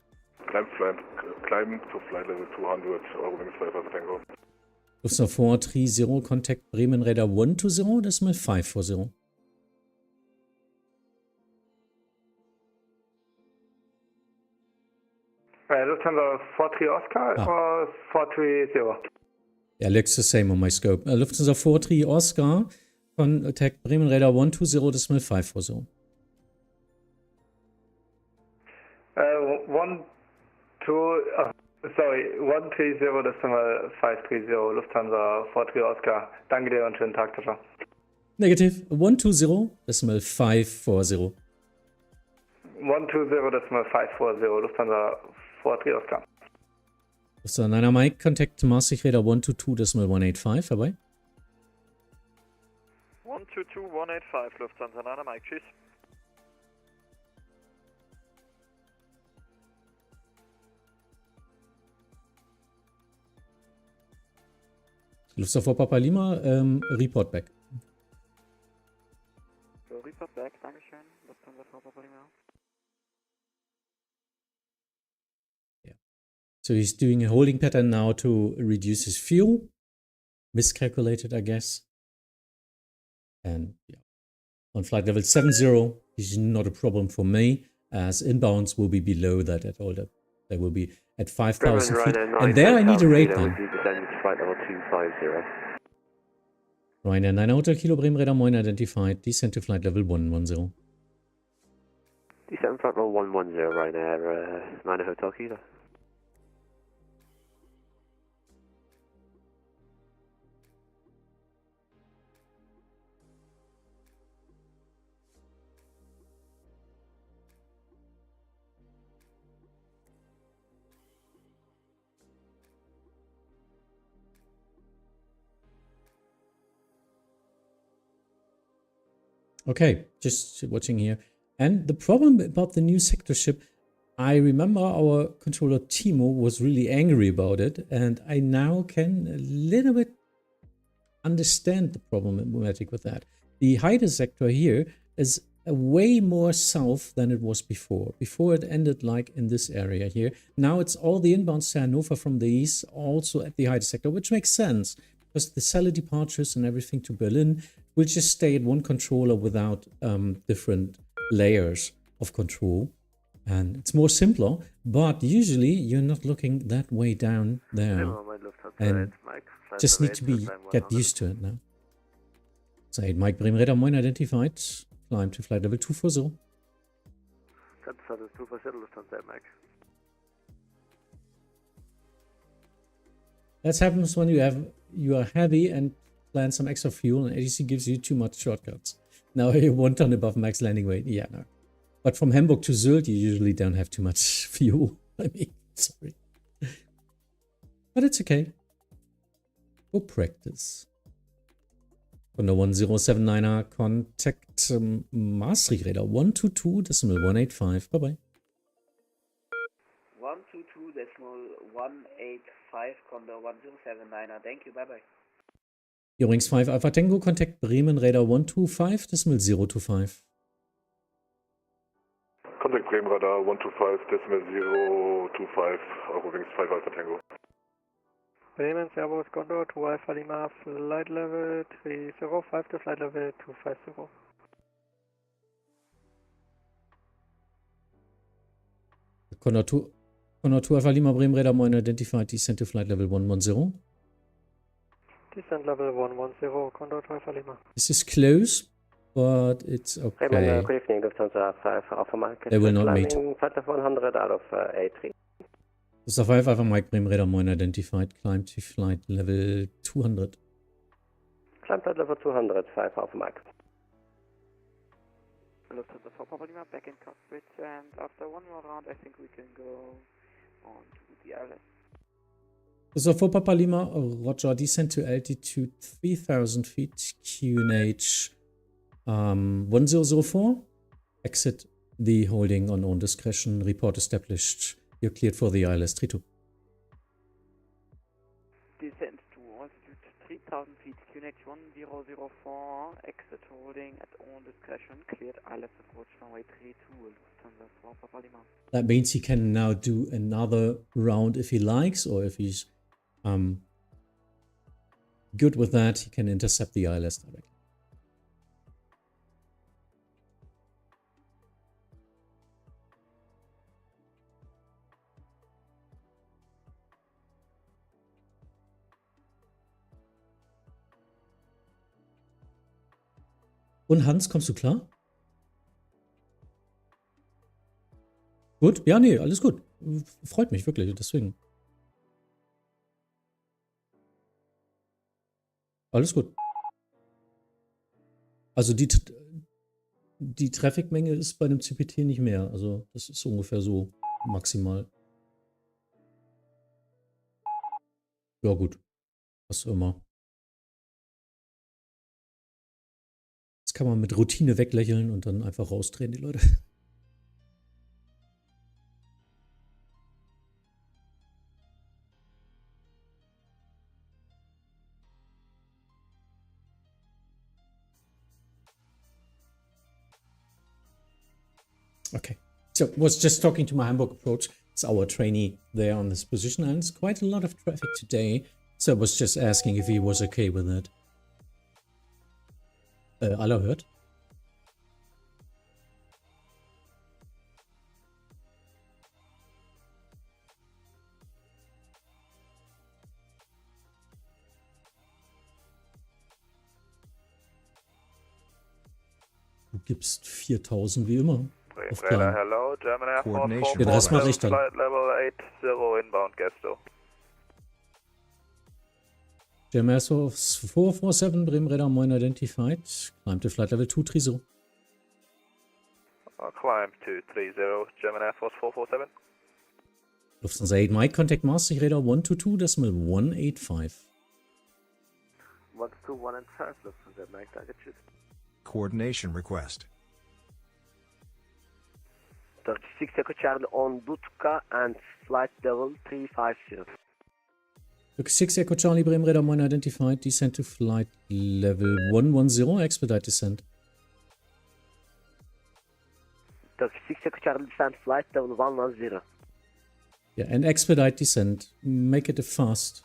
Climb to flight level 200, Wings 5 Alpha Tango. Lufthansa 430, contact Bremen Radar 120, decimal 540. Lufthansa 43 Oscar or 430? Yeah, looks the same on my scope. Lufthansa 43 Oscar, contact Bremen Radar 120, decimal 540. 130 decimal 530, Lufthansa 43 Oscar. Danke dir und schönen Tag, ciao. Negative 120, decimal 540. 120 decimal 540, Lufthansa 43 Oscar. Lufthansa Niner Mike, contact Maastricht Radar 122, decimal 185, vorbei. 122, 185, Lufthansa Niner Mike, tschüss. Lufthansa 4 Papa Lima, report back. So, report back, Dankeschön. Lufthansa 4 Papa Lima. Yeah. So he's doing a holding pattern now to reduce his fuel. Miscalculated, I guess. And yeah. On flight level 70 is not a problem for me, as inbounds will be below that at all. They will be at 5,000 feet. And there I need a rate then. Flight level 250. Ryanair 9 Hotel Kilo Bremen Radar Moin identified. Descent to flight level 110. Descent flight level 110, Ryanair 9 Hotel Kilo. Okay, just watching here. And the problem about the new sector ship, I remember our controller Timo was really angry about it, and I now can a little bit understand the problematic with that. The Heide sector here is way more south than it was before. Before it ended like in this area here. Now it's all the inbounds to Hanover from the east, also at the Heide sector, which makes sense because the Celle departures and everything to Berlin will just stay at one controller without different layers of control. And it's more simpler, but usually you're not looking that way down there. And just need to get used to it now. So Mike Bremen Radar Moin identified. Climb to flight level 240. That happens when you are heavy and plan some extra fuel, and ATC gives you too much shortcuts. Now you're 1 ton above max landing weight. Yeah, no. But from Hamburg to Sylt, you usually don't have too much fuel. I mean, sorry. But it's okay. Go practice. On the 1079er, contact Maastricht radar 122.185. Bye-bye. 122.185, Condor 1079er. Thank you, bye-bye. Eurings 5 Alpha Tango, contact Bremen radar 125.025. Contact Bremen radar 125.025, Eurowings 5 Alpha Tango. Bremen, Servus, Condor 2 Alpha Lima, flight level 305 to flight level 250. Condor 2 Alpha Lima, Bremen radar moin identified, descent to flight level 110. Descent level 110, Condor 2 Alpha Lima. This is close, but it's okay. Bremen, good evening, Lufthansa 5 Alpha Mike. They will not meet. Flight level 100 out of A3. This is 5 Alpha Mike, Bremen radar moin identified, climb to flight level 200. Climb flight level 200, 5 Alpha Mike. Lufthansa 4 Papa Lima, back in cockpit, and after one more round, I think we can go on to the island. So for Papa Lima, roger, descent to altitude 3000 feet, QNH 1004. Exit the holding on own discretion, report established. You're cleared for the ILS 32. Descent to altitude 3000 feet, QNH 1004, exit holding at own discretion, cleared ILS approach runway 32, Lufthansa 4 Papa Lima. That means he can now do another round if he likes, or if he's good with that, he can intercept the ILS directly. Und Hans, kommst du klar? Gut? Ja, nee, alles gut. Freut mich wirklich, deswegen. Alles gut. Also die Traffic-Menge ist bei einem CPT nicht mehr. Also das ist ungefähr so maximal. Ja gut. Was immer. Das kann man mit Routine weglächeln und dann einfach rausdrehen, die Leute. Okay, so was just talking to my Hamburg approach. It's our trainee there on this position, and it's quite a lot of traffic today. So I was just asking if he was okay with it. Alle hört? Du gibst 4000 wie immer. Hello, German Air Force 447, flight level 80 inbound Gesto. German Air Force 447, Bremen radar moin identified. Climb to flight level 230. Climb 230, German Air Force 447. Lufthansa 8 Mike, contact Maastricht radar 122.185. 121 and 5, Lufthansa Mike, target shoot. Coordination request. 36 Echo Charlie on Dutka and flight level 350. 36 Echo Charlie, Bremen radar moin identified. Descent to flight level 110. Expedite descent. 36 Echo Charlie descent flight level 110. Yeah, and expedite descent. Make it a fast.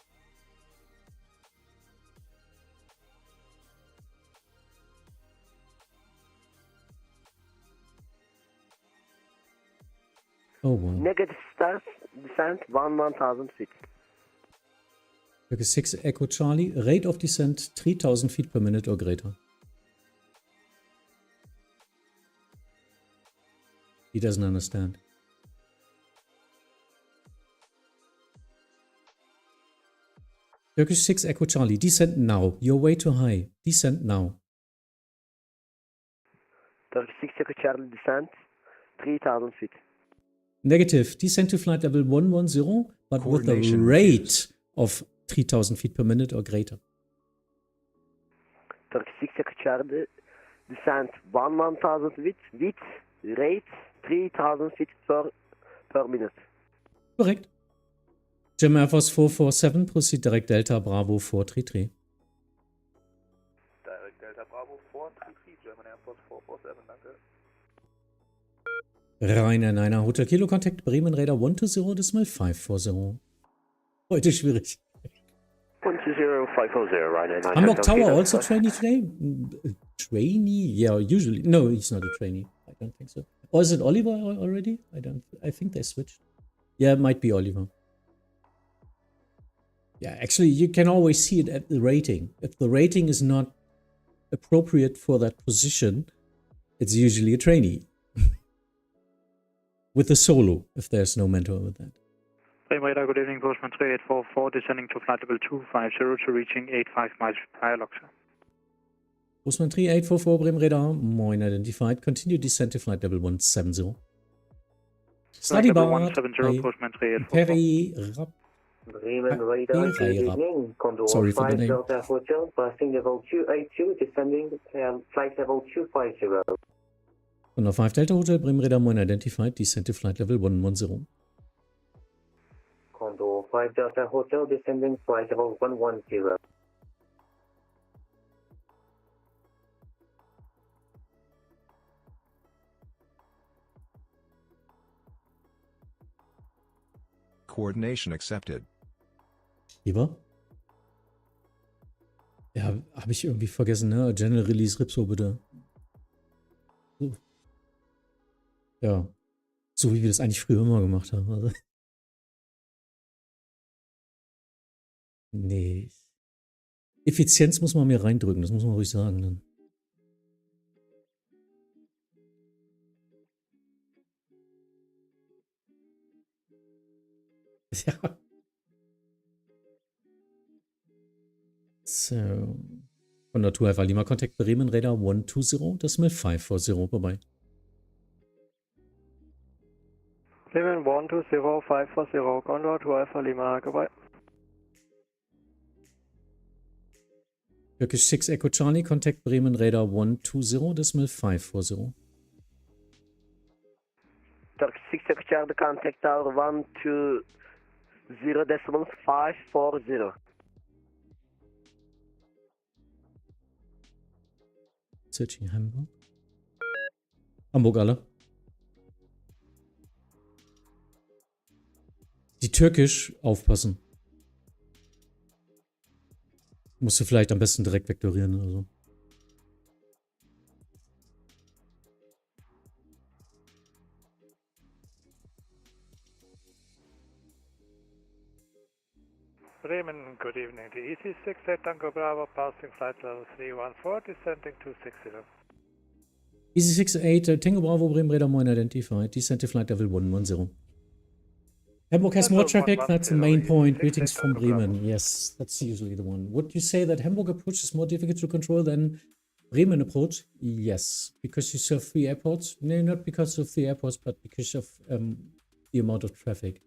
Oh wow. Negative start descent 1000 feet. 6 Echo Charlie, rate of descent 3000 feet per minute or greater. He doesn't understand. Turkish 6 Echo Charlie, descent now. You're way too high. Descent now. 36 Echo Charlie descent, 3,000 feet. Negative. Descend to flight level 110, but with a Coordination rate of 3,000 feet per minute or greater. 36 Echo Charlie descent 1,000 feet, with rate 3,000 feet per minute. Korrekt. Jim Air Force 447, proceed direct Delta Bravo 433. Direct Delta Bravo 433, German Air Force 447, danke. Rainer Niner Hotel Kilo Contact Bremen Radar 120.540. Heute schwierig. 120,540, Ryanair 9. Hamburg Tower also trainee today? Trainee? Yeah, usually. No, he's not a trainee. I don't think so. Or is it Oliver already? I think they switched. Yeah, it might be Oliver. Yeah, actually, you can always see it at the rating. If the rating is not appropriate for that position, it's usually a trainee. With a solo, if there's no mentor with that. Bremen Radar, good evening, Postman 3844, descending to flight level 250 to reaching 85 miles per hour. Postman 3844, Bremen Radar, moin identified. Continue descent to flight level 170. Study bar, 170, Postman 3844. Peri Rap. Bremen Radar, good evening, Condor Sorry for the 5 name. Delta Hotel, passing level 282, descending flight level 250. Condor 5 Delta Hotel, Bremen Radar, moin identified. Descent to flight level 110. Condor 5 Delta Hotel, descending flight level 110. Coordination accepted. Lieber? Ja, habe ich irgendwie vergessen, ne? General Release Ripso, bitte. So. Ja. So wie wir das eigentlich früher immer gemacht haben. Also. Nee. Effizienz muss man mir reindrücken, das muss man ruhig sagen dann. Ja. So. Von der Tour Alpha Lima Contact Bremen Radar 120, das ist 540 vorbei. Bremen 120,540, Condor 2 Alpha Lima, goodbye. Turkish 6 Echo Charlie, Contact Bremen Radar 120, decimal 540. Turkish 6 Echo Charlie, contact tower 120.540. Searching Hamburg. Hamburg alle. Die Türkisch aufpassen. Musst du vielleicht am besten direkt vektorieren oder so. Bremen, good evening. The EC68 Tango Bravo passing flight level 314, descending 260. EC68 Tango Bravo Bremen Radar moin identified. Descent to flight level 110. Hamburg has more traffic. That's the main point. Greetings from Bremen. Yes, that's usually the one. Would you say that Hamburg approach is more difficult to control than Bremen approach? Yes, because you serve 3 airports. No, not because of the airports, but because of the amount of traffic.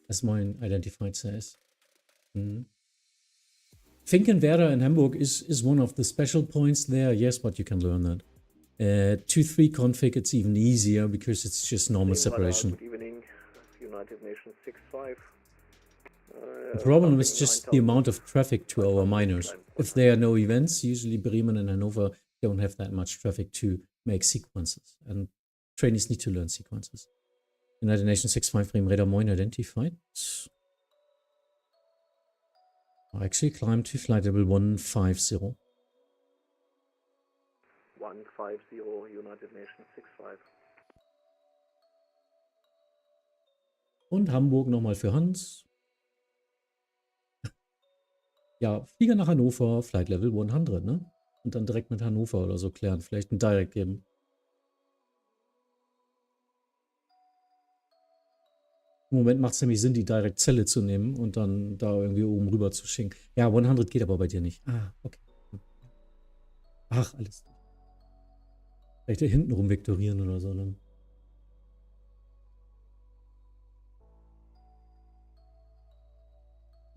As mine identified says. Finkenwerder in Hamburg is one of the special points there. Yes, but you can learn that. 2-3 config, it's even easier because it's just normal separation. Good evening, United Nations 6-5. The problem is just the amount of traffic to our miners. If there are no events, usually Bremen and Hanover don't have that much traffic to make sequences. And trainees need to learn sequences. United Nations 6-5 Bremen Radar moin identified. Actually climb to flight level 150. 150, United Nations 6-5. Und Hamburg nochmal für Hans. Ja, Flieger nach Hannover, Flight Level 100, ne? Und dann direkt mit Hannover oder so klären. Vielleicht ein Direct geben. Im Moment macht es nämlich Sinn, die Direct-Zelle zu nehmen und dann da irgendwie oben rüber zu schicken. Ja, 100 geht aber bei dir nicht. Ah, okay. Ach, alles. Vielleicht da hinten rum vektorieren oder so dann.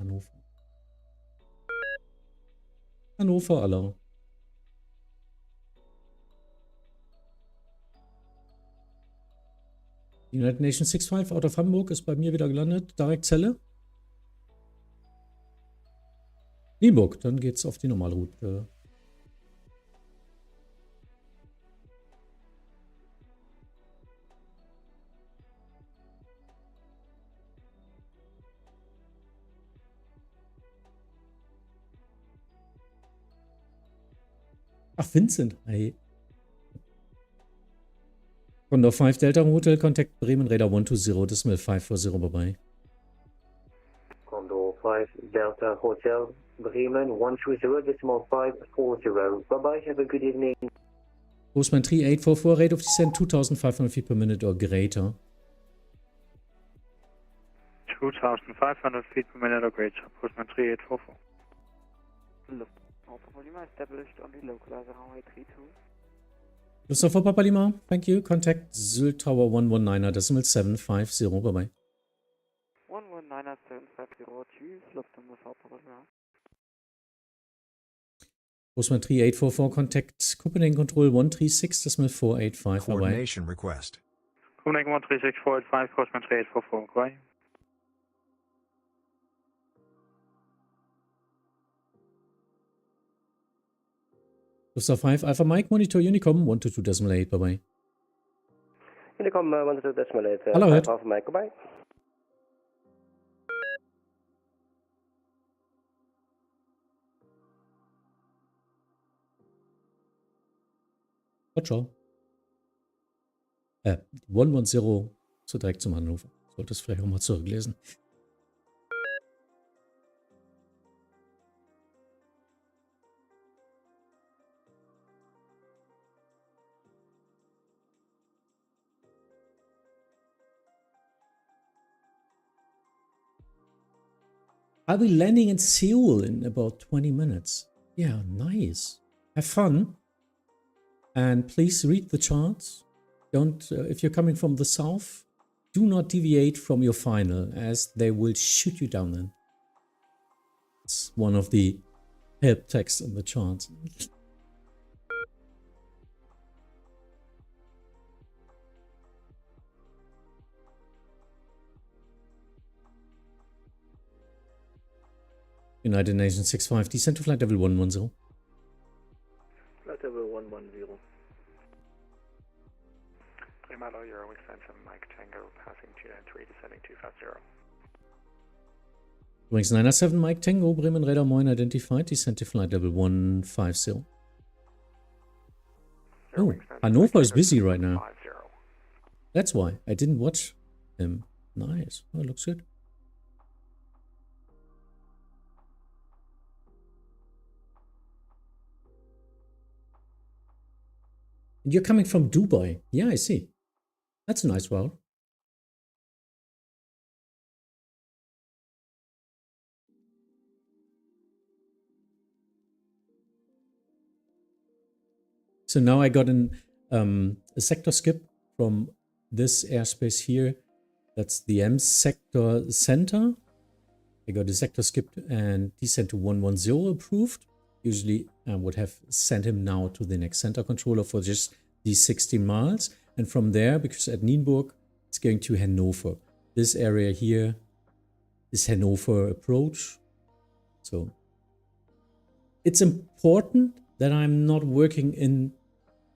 Hannover. Hannover, aller. United Nations 65 out of Hamburg ist bei mir wieder gelandet. Direktzelle. Nienburg, dann geht's auf die normale Route. Ach, Vincent. Hey. Condor 5 Delta Hotel, Contact Bremen Radar 120, decimal 540, bye-bye. Condor 5 Delta Hotel, Bremen 120, decimal 540, bye-bye, have a good evening. Postman 3844, rate of descent 2,500 feet per minute or greater. 2,500 feet per minute or greater, Postman 3844. Alpha Lima established on the localizer runway 32. Lufthansa Papa Lima, thank you. Contact Sylt Tower 119er, decimal 750, bye-bye. 119er 750, tschüss, Lufthansa Papa Lima. Postman 3844, contact Copenhagen Control 136, decimal 485, bye-bye. Coordination request. Copenhagen 136, 485, Postman 3844, bye. Lufthansa 5 Alpha Mike, monitor Unicom 122.8, bye-bye. Unicom 122.8, Hello, 5 Ed. Alpha Mike, goodbye. Ciao. 110 so direkt zum Hannover. Sollte es vielleicht auch mal zurücklesen. I'll be landing in Seoul in about 20 minutes. Yeah, nice. Have fun. And please read the charts. Don't, if you're coming from the south, do not deviate from your final, as they will shoot you down then. It's one of the help texts in the charts. United Nations 65, descent to flight level 110. Flight level 110. Primalo, Euro extend from Mike Tango, passing 293, descending 250. Wings 907, Mike Tango, Bremen Radar Moin identified, descent to flight level 150. Oh, Hannover is busy right now. That's why I didn't watch him. Nice. Oh, looks good. You're coming from Dubai. Yeah, I see. That's a nice route. So now I got a sector skip from this airspace here. That's the M sector center. I got a sector skip and descent to 110 approved. Usually I would have sent him now to the next center controller for just these 16 miles. And from there, because at Nienburg, it's going to Hanover. This area here is Hanover approach. So it's important that I'm not working in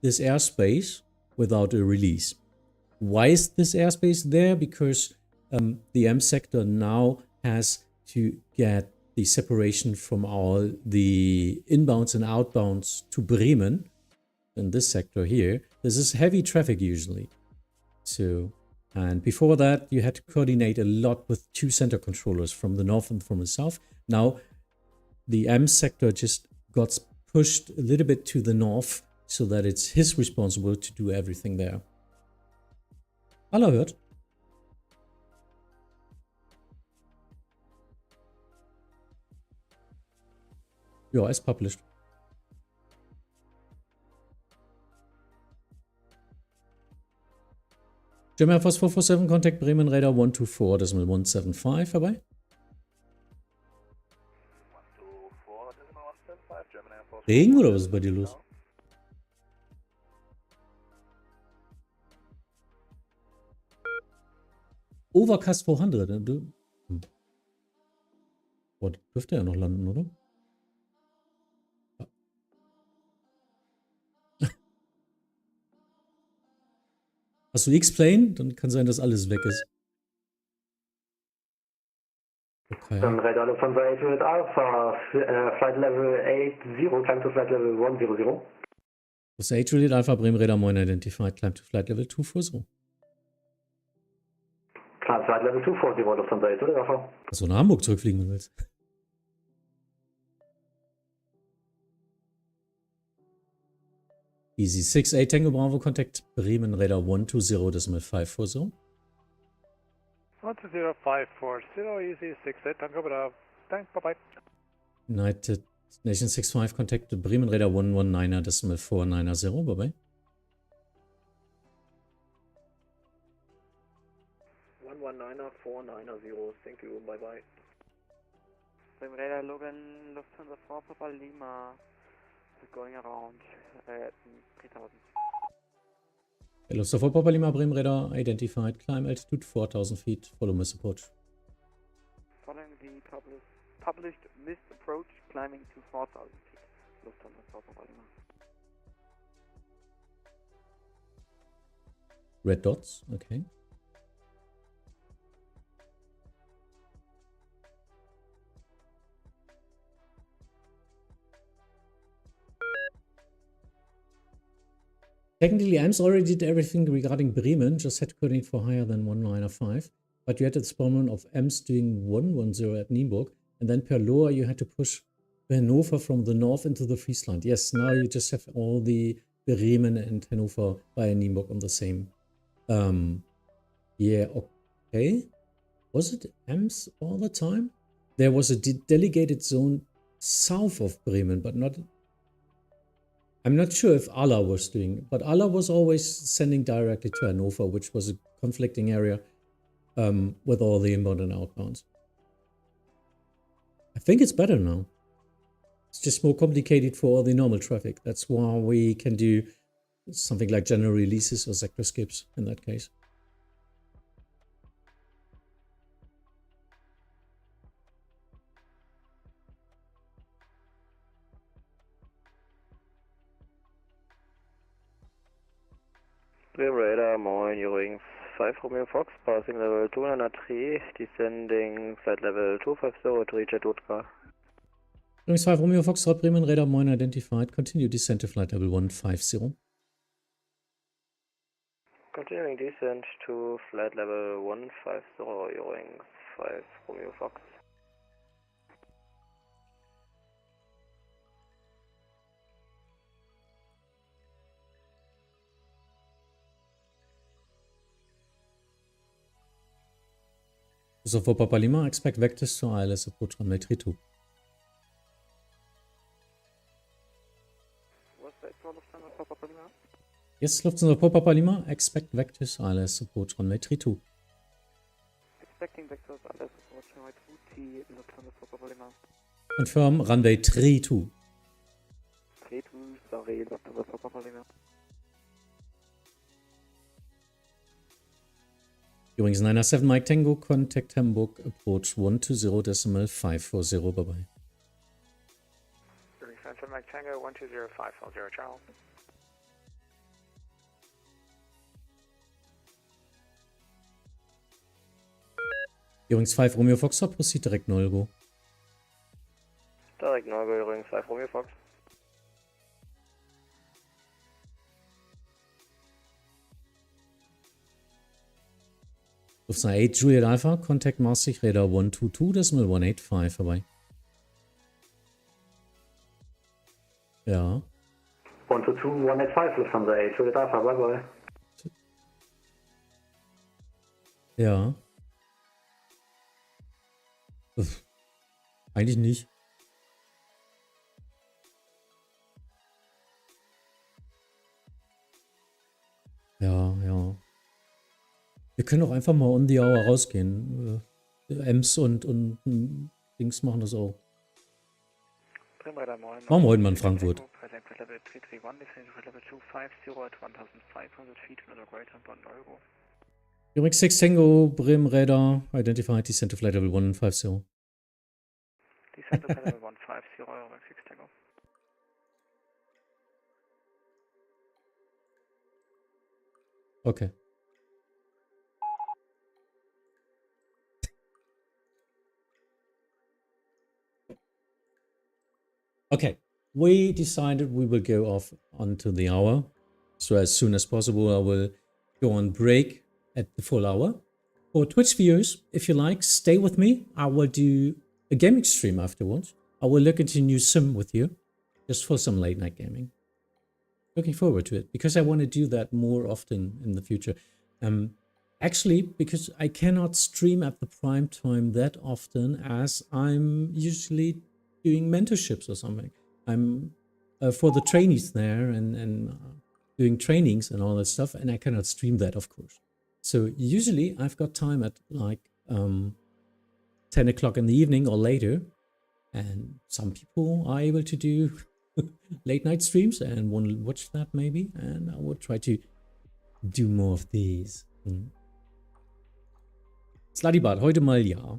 this airspace without a release. Why is this airspace there? Because the M sector now has to get the separation from all the inbounds and outbounds to Bremen in this sector here. This is heavy traffic usually. So, and before that, you had to coordinate a lot with two center controllers from the north and from the south. Now, the M sector just got pushed a little bit to the north so that it's his responsibility to do everything there. Alle hört. Ja, ist published. Stimme Air Force 447, Contact Bremen Radar 124.175 vorbei. Regen oder was ist bei dir los? Overcast 400. Boah, dürfte ja noch landen, oder? Hast du X-Plane? Dann kann sein, dass alles weg ist. Okay. Radar Lufthansa 8 Alpha, Flight Level 80, climb to Flight Level 100. Das ist Juliet Alpha, Bremen Radar Moin Identified, climb to Flight Level 240. Climb Flight Level 240, Lufthansa 8 Alpha. Achso, nach Hamburg zurückfliegen willst. Easy 68 Tango Bravo, Contact Bremen Radar 120.540. 120.540, easy 68 Tango Bravo. Thanks, bye-bye. United Nation 65, Contact Bremen Radar 119.490, bye-bye. 119.490, thank you, bye-bye. Bremen Radar Logan, Lufthansa 4 Papa Lima. Going around 3000. Hello, so for Papa Lima, Bremen Radar identified, climb altitude 4000 feet, follow miss approach. Following the published missed approach, climbing to 4000 feet. Lufthansa 4 Papa Lima. Red dots, okay. Technically, AMS already did everything regarding Bremen, just had to coordinate for higher than 195. But you had this problem of AMS doing 110 at Nienburg, and then per lower you had to push Hannover from the north into the Friesland. Yes, now you just have all the Bremen and Hannover by Nienburg on the same. Yeah, okay. Was it AMS all the time? There was a delegated zone south of Bremen, but not... I'm not sure if Allah was doing it, but Allah was always sending directly to Hannover, which was a conflicting area with all the inbound and outbounds. I think it's better now. It's just more complicated for all the normal traffic. That's why we can do something like general releases or sector skips in that case. Bremen Radar, moin, Übrigens 5 Romeo Fox, passing level 203, descending flight level 250 to reach at Utka. Übrigens 5 Romeo Fox, Bremen Radar Moin identified, continue descent to flight level 150. Continuing descent to flight level 150, Übrigens 5 Romeo Fox. So for Papa Lima, expect vectors to ILS approach runway 32. What's that for Lufthansa 4 Papa Lima? Yes, Lufthansa for Papa Lima, expect vectors ILS approach runway 32. Expecting vectors ILS approach runway 2T, Lufthansa 4 Papa Lima. Confirm runway 32. 32, sorry, Lufthansa 4 Papa Lima. Übrigens 907 Mike Tango, contact Hamburg, approach 120.540, bye-bye. Defensive Mike Tango, 120.540, Charles. Übrigens 5 Romeo Foxtrot, proceed direkt Nolgo. Direkt Nolgo, übrigens 5 Romeo Fox. Lufthansa 8 Juliet Alpha, contact Maastricht Radar 122.185 vorbei. Ja. 122.185 Lufthansa 8 Juliet Alpha, bye bye. Ja. Uff. Eigentlich nicht. Ja, ja. Wir können auch einfach mal on the hour rausgehen. Ems und Dings machen das auch. Bremenradar, moin. Machen wir heute mal in Frankfurt. Level 331, descending flight level 250 at 1500 feet from the greater than Euro. Unix 6 Tango, Bremenradar, identified, descent to flight level 150. Descent to flight level 150, Unix 6 Tango. Okay. Okay, we decided we will go off onto the hour. So as soon as possible, I will go on break at the full hour. For Twitch viewers, if you like, stay with me. I will do a gaming stream afterwards. I will look into a new sim with you, just for some late night gaming. Looking forward to it, because I want to do that more often in the future. Actually, because I cannot stream at the prime time that often, as I'm usually doing mentorships or something. I'm for the trainees there and doing trainings and all that stuff, and I cannot stream that, of course. So usually I've got time at like 10 o'clock in the evening or later, and some people are able to do late night streams and want to watch that maybe, and I will try to do more of these. Slutty heute mal ja.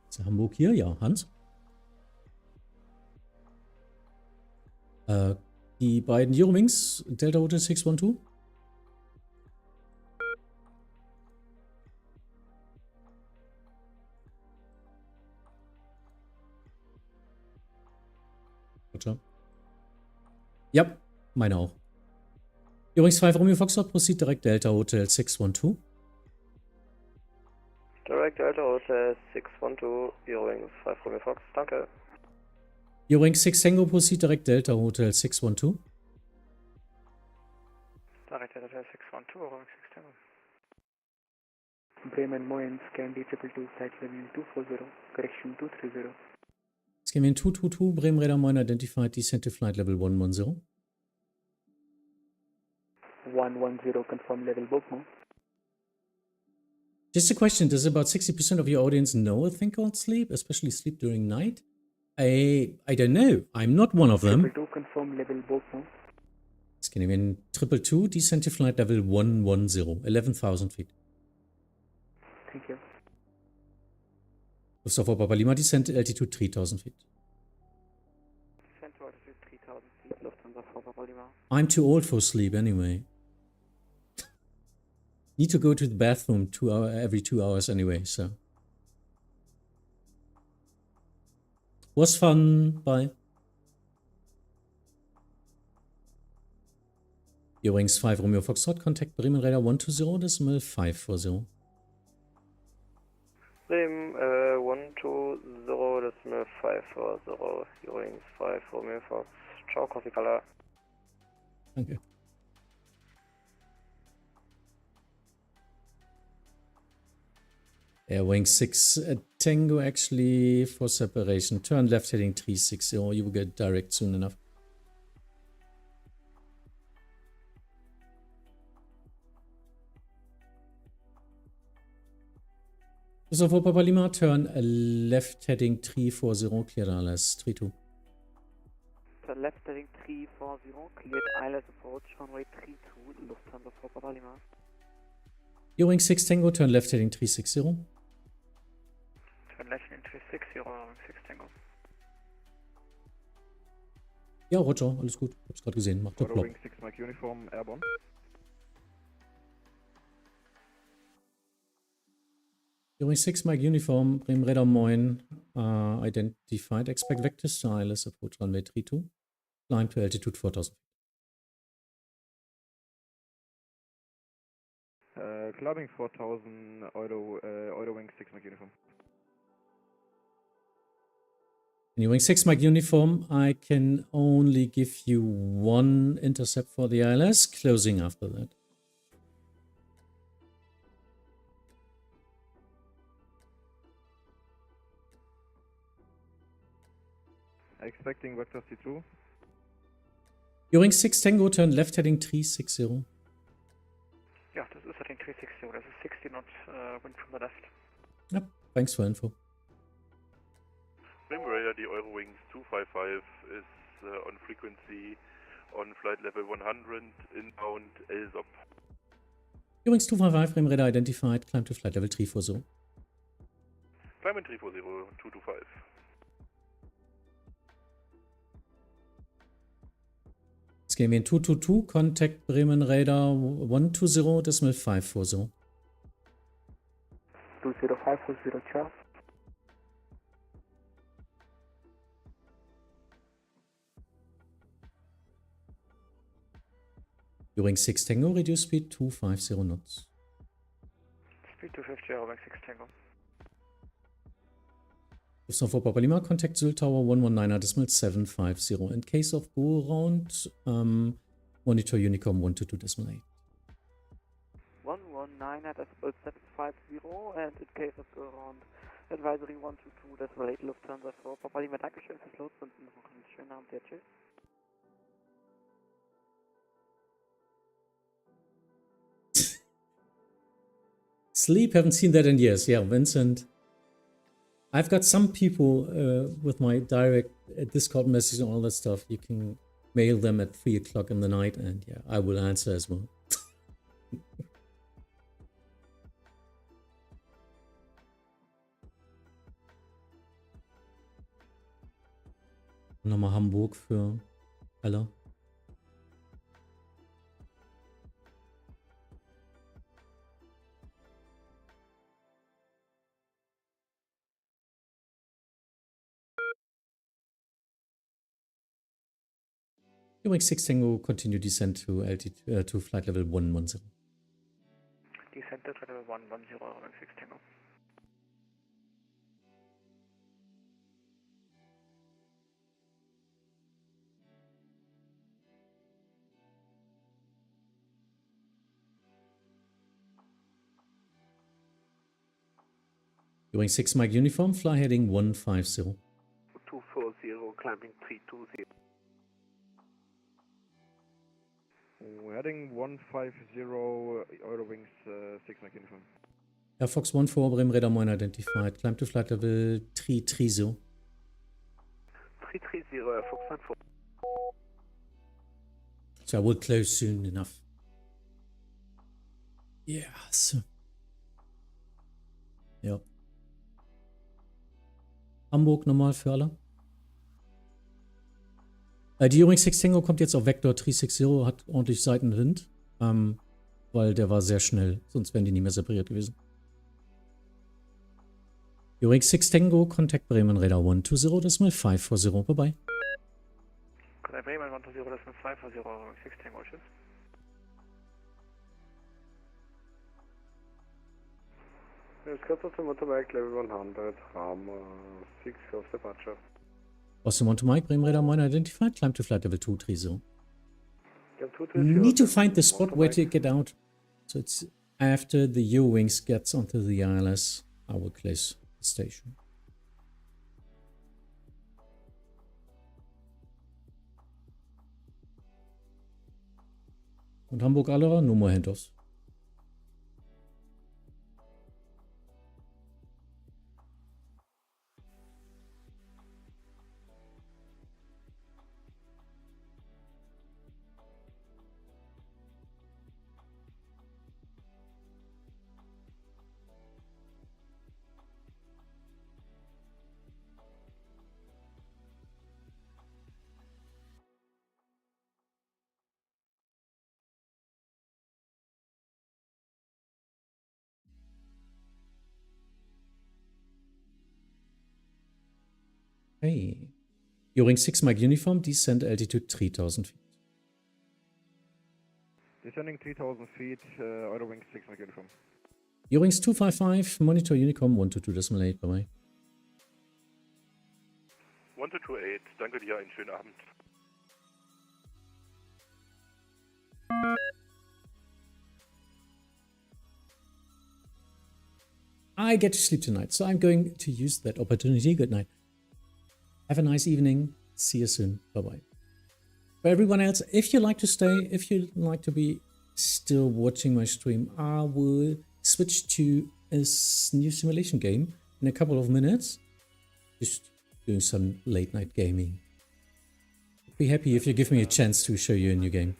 Ist Hamburg hier? Ja, Hans? Die beiden Eurowings, Delta Hotel 612? Gotcha. Ja, meine auch. Eurowings 5 Romeo Foxtrot, proceed direct Delta Hotel 612. Direct Delta Hotel 612, Eurowings 5 Romeo Fox, danke. Eurowings 6 Tango, proceed direct Delta Hotel 612. Direct Delta Hotel 612, Eurowings 6 Tango. Bremen, moin, scan D222, flight level 240, correction 230. Scan 222, Bremenradar Moin, identified, descent to flight level 110. 110, confirm level bookmark. Just a question, does about 60% of your audience know a thing called sleep, especially sleep during night? I don't know. I'm not one of them. 222, confirm level bookmark. Scanning 222, descent to flight level 110, 11,000 feet. Thank you. Lufthansa Papa Lima, descent to altitude 3,000 feet. Descent to altitude 3,000 feet, Lufthansa Papa Lima. I'm too old for sleep anyway. Need to go to the bathroom every 2 hours anyway, so. Was fun. Bye. Eurowings 5 Romeo Foxtrot, contact Bremenradar 120, decimal 540. Bremen 120, decimal 540, Eurowings 5 Romeo Fox, ciao, Coffee Color. Danke. Wing 6 Tango actually for separation. Turn left heading 360. You will get direct soon enough. So for Papa Lima, turn left heading 340. Clear ILS 32. Turn left heading 340, cleared ILS approach runway 32, Lufthansa for Papa Lima. Eurowings 6 Tango, turn left heading 360. Turn left heading 360, Eurowings 6 Tango. Ja, Roger, alles gut. Hab's gerade gesehen. Macht der Plop. Eurowings 6 Mike Uniform, Airborne. Eurowings 6 Mike Uniform, Bremenradar Moin, identified. Expect vector ILS approach runway 32. Climb to altitude 4,000. Climbing 4000, Eurowings 6 Mike uniform. Wing 6 Mike uniform, I can only give you one intercept for the ILS, closing after that. Expecting vector C2. Wing 6 Tango, turn left heading 360. Ja, das ist Heading 360, das ist 60 knot, wind from the left. Yep, thanks for info. Rim Radar, the Eurowings 255 is on frequency on flight level 100, inbound LSOP. Wings 255, Rim Radar identified, climb to flight level 340. Climb in 340, 225. Let's get me in 222, contact Bremen Radar 120.540. 20540, ciao. Wing 6 Tango, reduce speed 250 knots. Speed 250, Eurowings 6 Tango. Lufthansa Papa Lima, contact Sylt Tower 119.750. In case of go around, monitor Unicom 122.8. 119.750, and in case of go around, advisory 122.8 Lufthansa for Papa Lima. Dankeschön fürs Lotsen und noch einen schönen Abend, ja, tschüss. Sleep, haven't seen that in years. Yeah, Vincent. I've got some people with my direct Discord message and all that stuff. You can mail them at 3 o'clock in the night, and yeah, I will answer as well. Nochmal Hamburg für alle. Wing 6 Tango, continue descent to altitude to flight level 110. Descent to flight level 110, Wing 6 Tango. Wing 6 Mike uniform, fly heading 150. 240, climbing 320. Heading 150, Eurowings 6 Mike uniform. Air Fox 14, Bremen Radar Moin identified. Climb to flight level 330. 330, Air Fox 14. So I will close soon enough. Yes. Ja. Hamburg nochmal für alle. Die Wing 6 Tango kommt jetzt auf Vector 360, hat ordentlich Seitenwind, weil der war sehr schnell, sonst wären die nicht mehr separiert gewesen. Wing 6 Tango, Contact Bremen Radar 120.540, bye bye. Contact Bremen 120.540, Wing 6 Tango, tschüss. It's got to motorbike level 100, RAM 6 of departure. Boston 1 to Mike, Bremen Radar Moin identified, climb to flight level 230. Need to find the spot where to get out. So it's after the U-Wings gets onto the ILS, I will close the station. Und Hamburg Allerer, no more handoffs. Hey. Wing 6 Mike uniform, descent altitude 3000 feet. Descending 3000 feet, Eurowings 6 Mike Uniform. Eurowings 255, monitor Unicom 122.8, bye-bye. 1228, danke dir, einen schönen Abend. I get to sleep tonight, so I'm going to use that opportunity. Good night. Have a nice evening. See you soon. Bye-bye. For everyone else, if you like to stay, if you like to be still watching my stream, I will switch to a new simulation game in a couple of minutes. Just doing some late night gaming. Be happy if you give me a chance to show you a new game.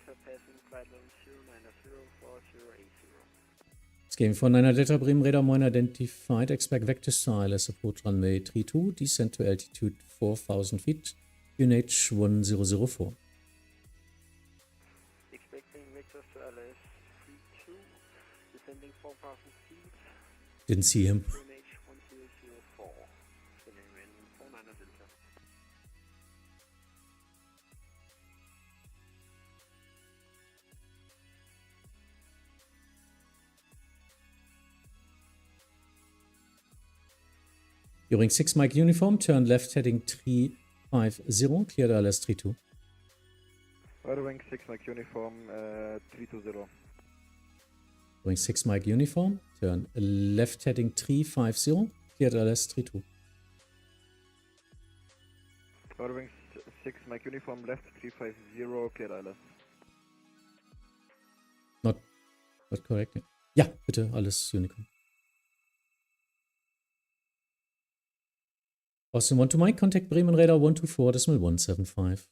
Game for 9 Delta Bremen Radar Moin identified. Expect vector style as approach runway 32. Descent to altitude 4,000 feet. UNH 1004. Expecting vector style as 32. Descending 4,000 feet. Didn't see him. UNH 1004. Sending in 49 Delta. During 6 Mike uniform, turn left heading 350, cleared ILS 32. Eurowings 6 Mike Uniform, 320. During 6 Mike uniform, turn left heading 350, cleared ILS 32. Eurowings 6 Mike Uniform, left 350, cleared ILS. Not correct. Ja, bitte, alles Unicom. Austin 1 to Mike, contact Bremen Radar 124.175.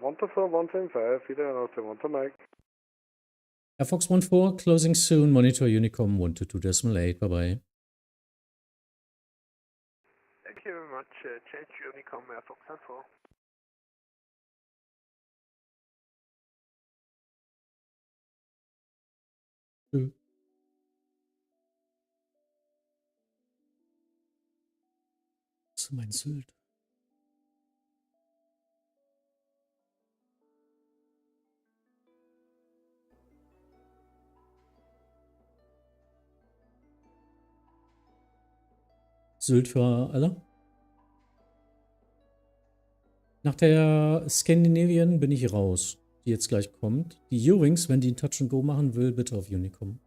124.175, wieder aus dem 1 to Mike. Air Fox 14, closing soon, monitor Unicom 122.8, bye bye. Thank you very much, change Unicom Air Fox 14. Das ist mein Sylt. Sylt für alle. Nach der Scandinavian bin ich raus, die jetzt gleich kommt. Die Eurowings, wenn die einen Touch and Go machen will, bitte auf Unicom.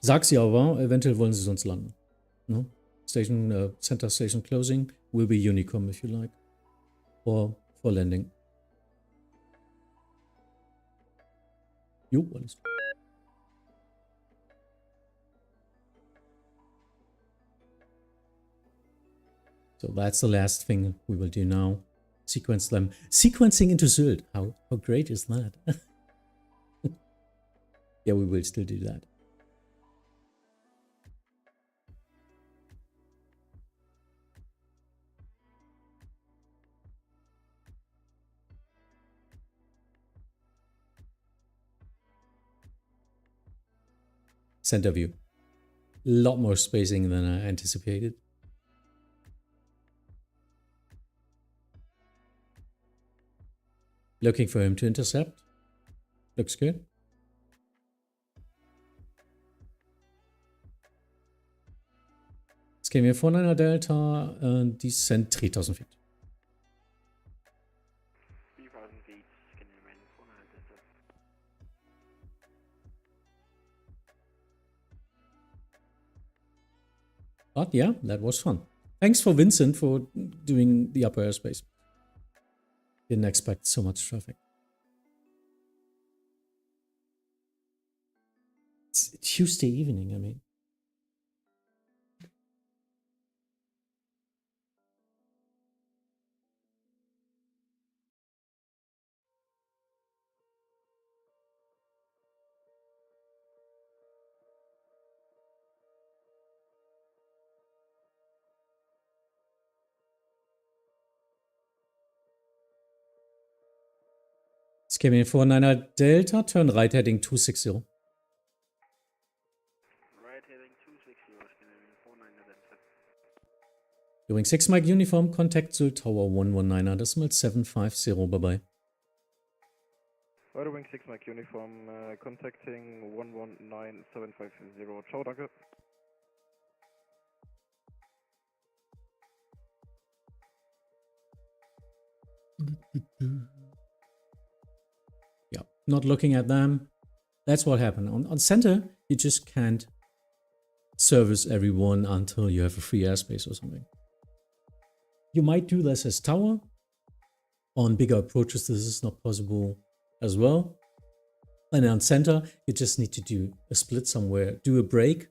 Sag sie aber, eventuell wollen sie sonst landen. No? Station, Center Station Closing will be Unicom if you like. Or for landing. Jo, alles klar. So that's the last thing we will do now. Sequence them. Sequencing into Sylt. How great is that? Yeah, we will still do that. Center view. A lot more spacing than I anticipated. Looking for him to intercept. Looks good. Jetzt gehen wir von einer Delta, descent 3000 feet. 3,000 feet, can you remain 49 Delta? But yeah, that was fun. Thanks for Vincent for doing the upper airspace. Didn't expect so much traffic. It's Tuesday evening, I mean. Jetzt kämen wir vor einer Delta, turn right heading 260. Right heading 260, can you remain 49 Delta? Doing 6 Mike Uniform, contact Zul Tower 119.750, bye-bye. Wing 6 Mike Uniform, contacting 119750, ciao, danke. Yeah, not looking at them. That's what happened. On center, you just can't service everyone until you have a free airspace or something. You might do this as tower. On bigger approaches, this is not possible as well. And on center, you just need to do a split somewhere, do a break.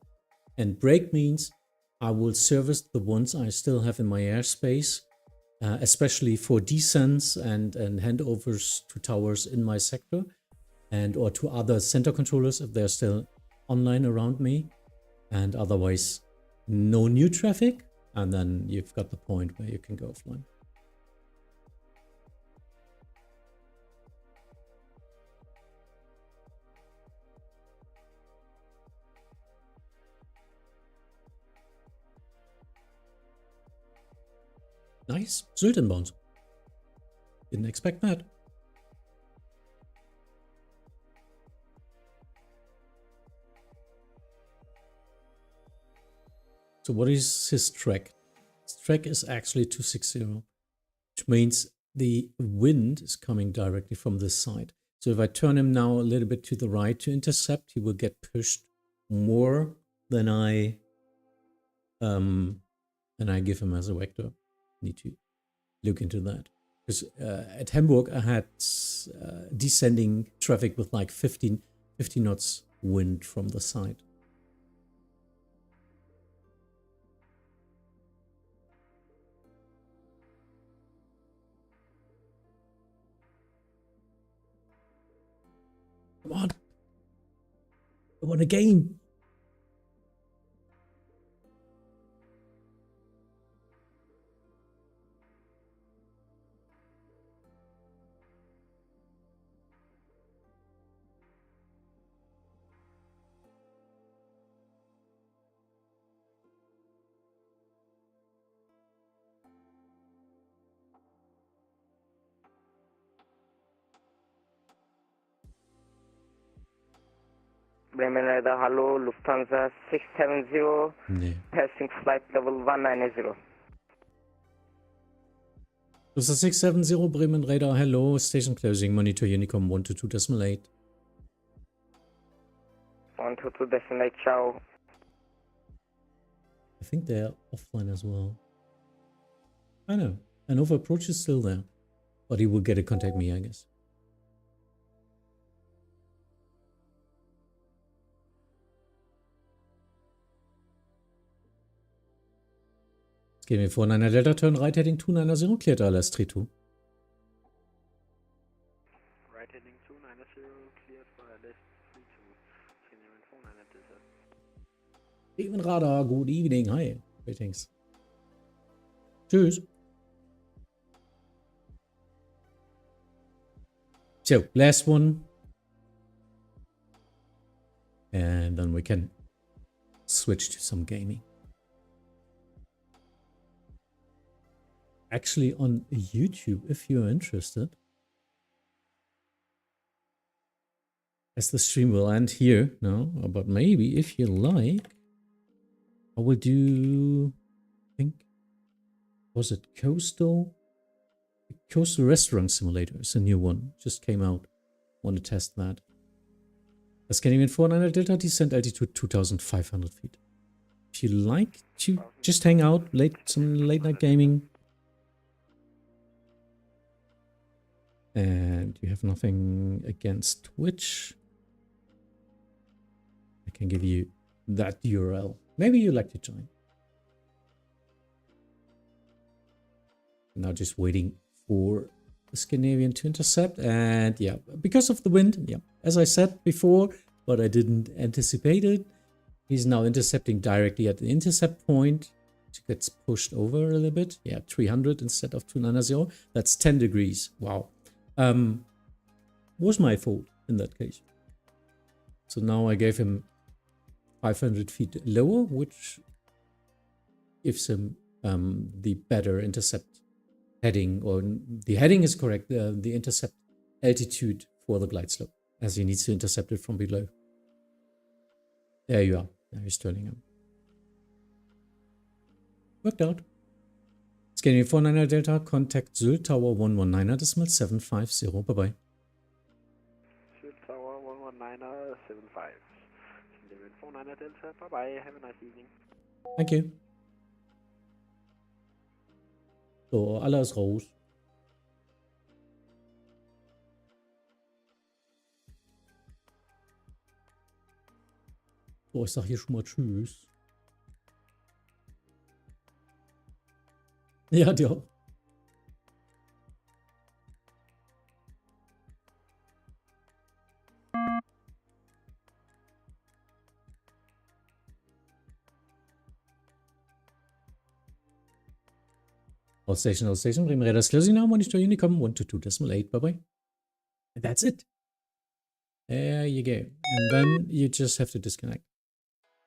And break means I will service the ones I still have in my airspace, especially for descents and handovers to towers in my sector, and or to other center controllers if they're still online around me. And otherwise, no new traffic. And then you've got the point where you can go offline. Nice. Sylt inbound. Didn't expect that. So what is his track? His track is actually 260, which means the wind is coming directly from this side. So if I turn him now a little bit to the right to intercept, he will get pushed more than I give him as a vector. Need to look into that. Because at Hamburg, I had descending traffic with like 50 knots wind from the side. Come on. I want a game. Bremen Radar, hallo, Lufthansa 670, passing flight level 190. Lufthansa 670, Bremen Radar, hello, station closing, monitor Unicom 122.8. 122.8, ciao. I think they're offline as well. I know, Hannover approach is still there, but he will get to contact me, I guess. Gehen wir vor einer Delta Turn, right heading 290, cleared ILS 32. Right heading 290, cleared for ILS 32. Continuing 490 Delta. Bremen Radar, good evening, hi. Greetings. Tschüss. So, last one. And then we can switch to some gaming. Actually on YouTube, if you're interested. As the stream will end here, no, but maybe if you like, I will do, I think, was it Coastal? Coastal Restaurant Simulator is a new one, just came out. Want to test that. Scandinavian 400 Delta, descent altitude 2,500 feet. If you like to just hang out, some late night gaming, and you have nothing against Twitch, I can give you that URL. Maybe you like to join. Now just waiting for the Scandinavian to intercept, and yeah, because of the wind, yeah, as I said before, but I didn't anticipate it, he's now intercepting directly at the intercept point. It gets pushed over a little bit. Yeah, 300 instead of 290. That's 10 degrees. Wow. Was my fault in that case. So now I gave him 500 feet lower, which gives him the better intercept heading, or the heading is correct, the intercept altitude for the glide slope, as he needs to intercept it from below. There you are. There is turning him. Worked out. Scanning 49er Delta, contact Sylt Tower 119.750. Bye-bye. Sylt Tower 119.75. 49er Delta, bye-bye. Have a nice evening. Thank you. So, alles raus. So, ich sag hier schon mal Tschüss. Ja, dir auch. All station, Bremen Radar closing now, monitor Unicom 122.8, bye-bye. And that's it. There you go. And then you just have to disconnect.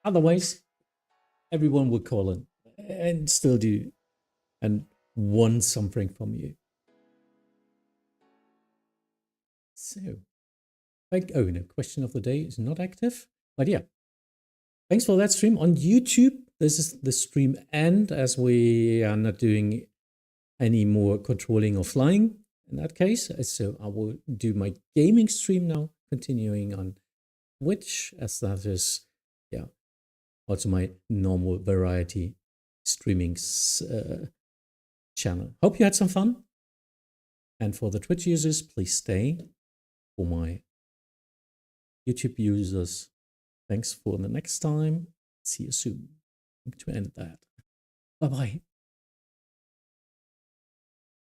Otherwise, everyone will call in and still do and want something from you. So, oh no, question of the day is not active. But yeah, thanks for that stream on YouTube. This is the stream end, as we are not doing any more controlling or flying in that case. So I will do my gaming stream now, continuing on Twitch, as that is, yeah, also my normal variety streaming channel. Hope you had some fun. And for the Twitch users, please stay. For my YouTube users, thanks for the next time. See you soon. To end that. Bye-bye.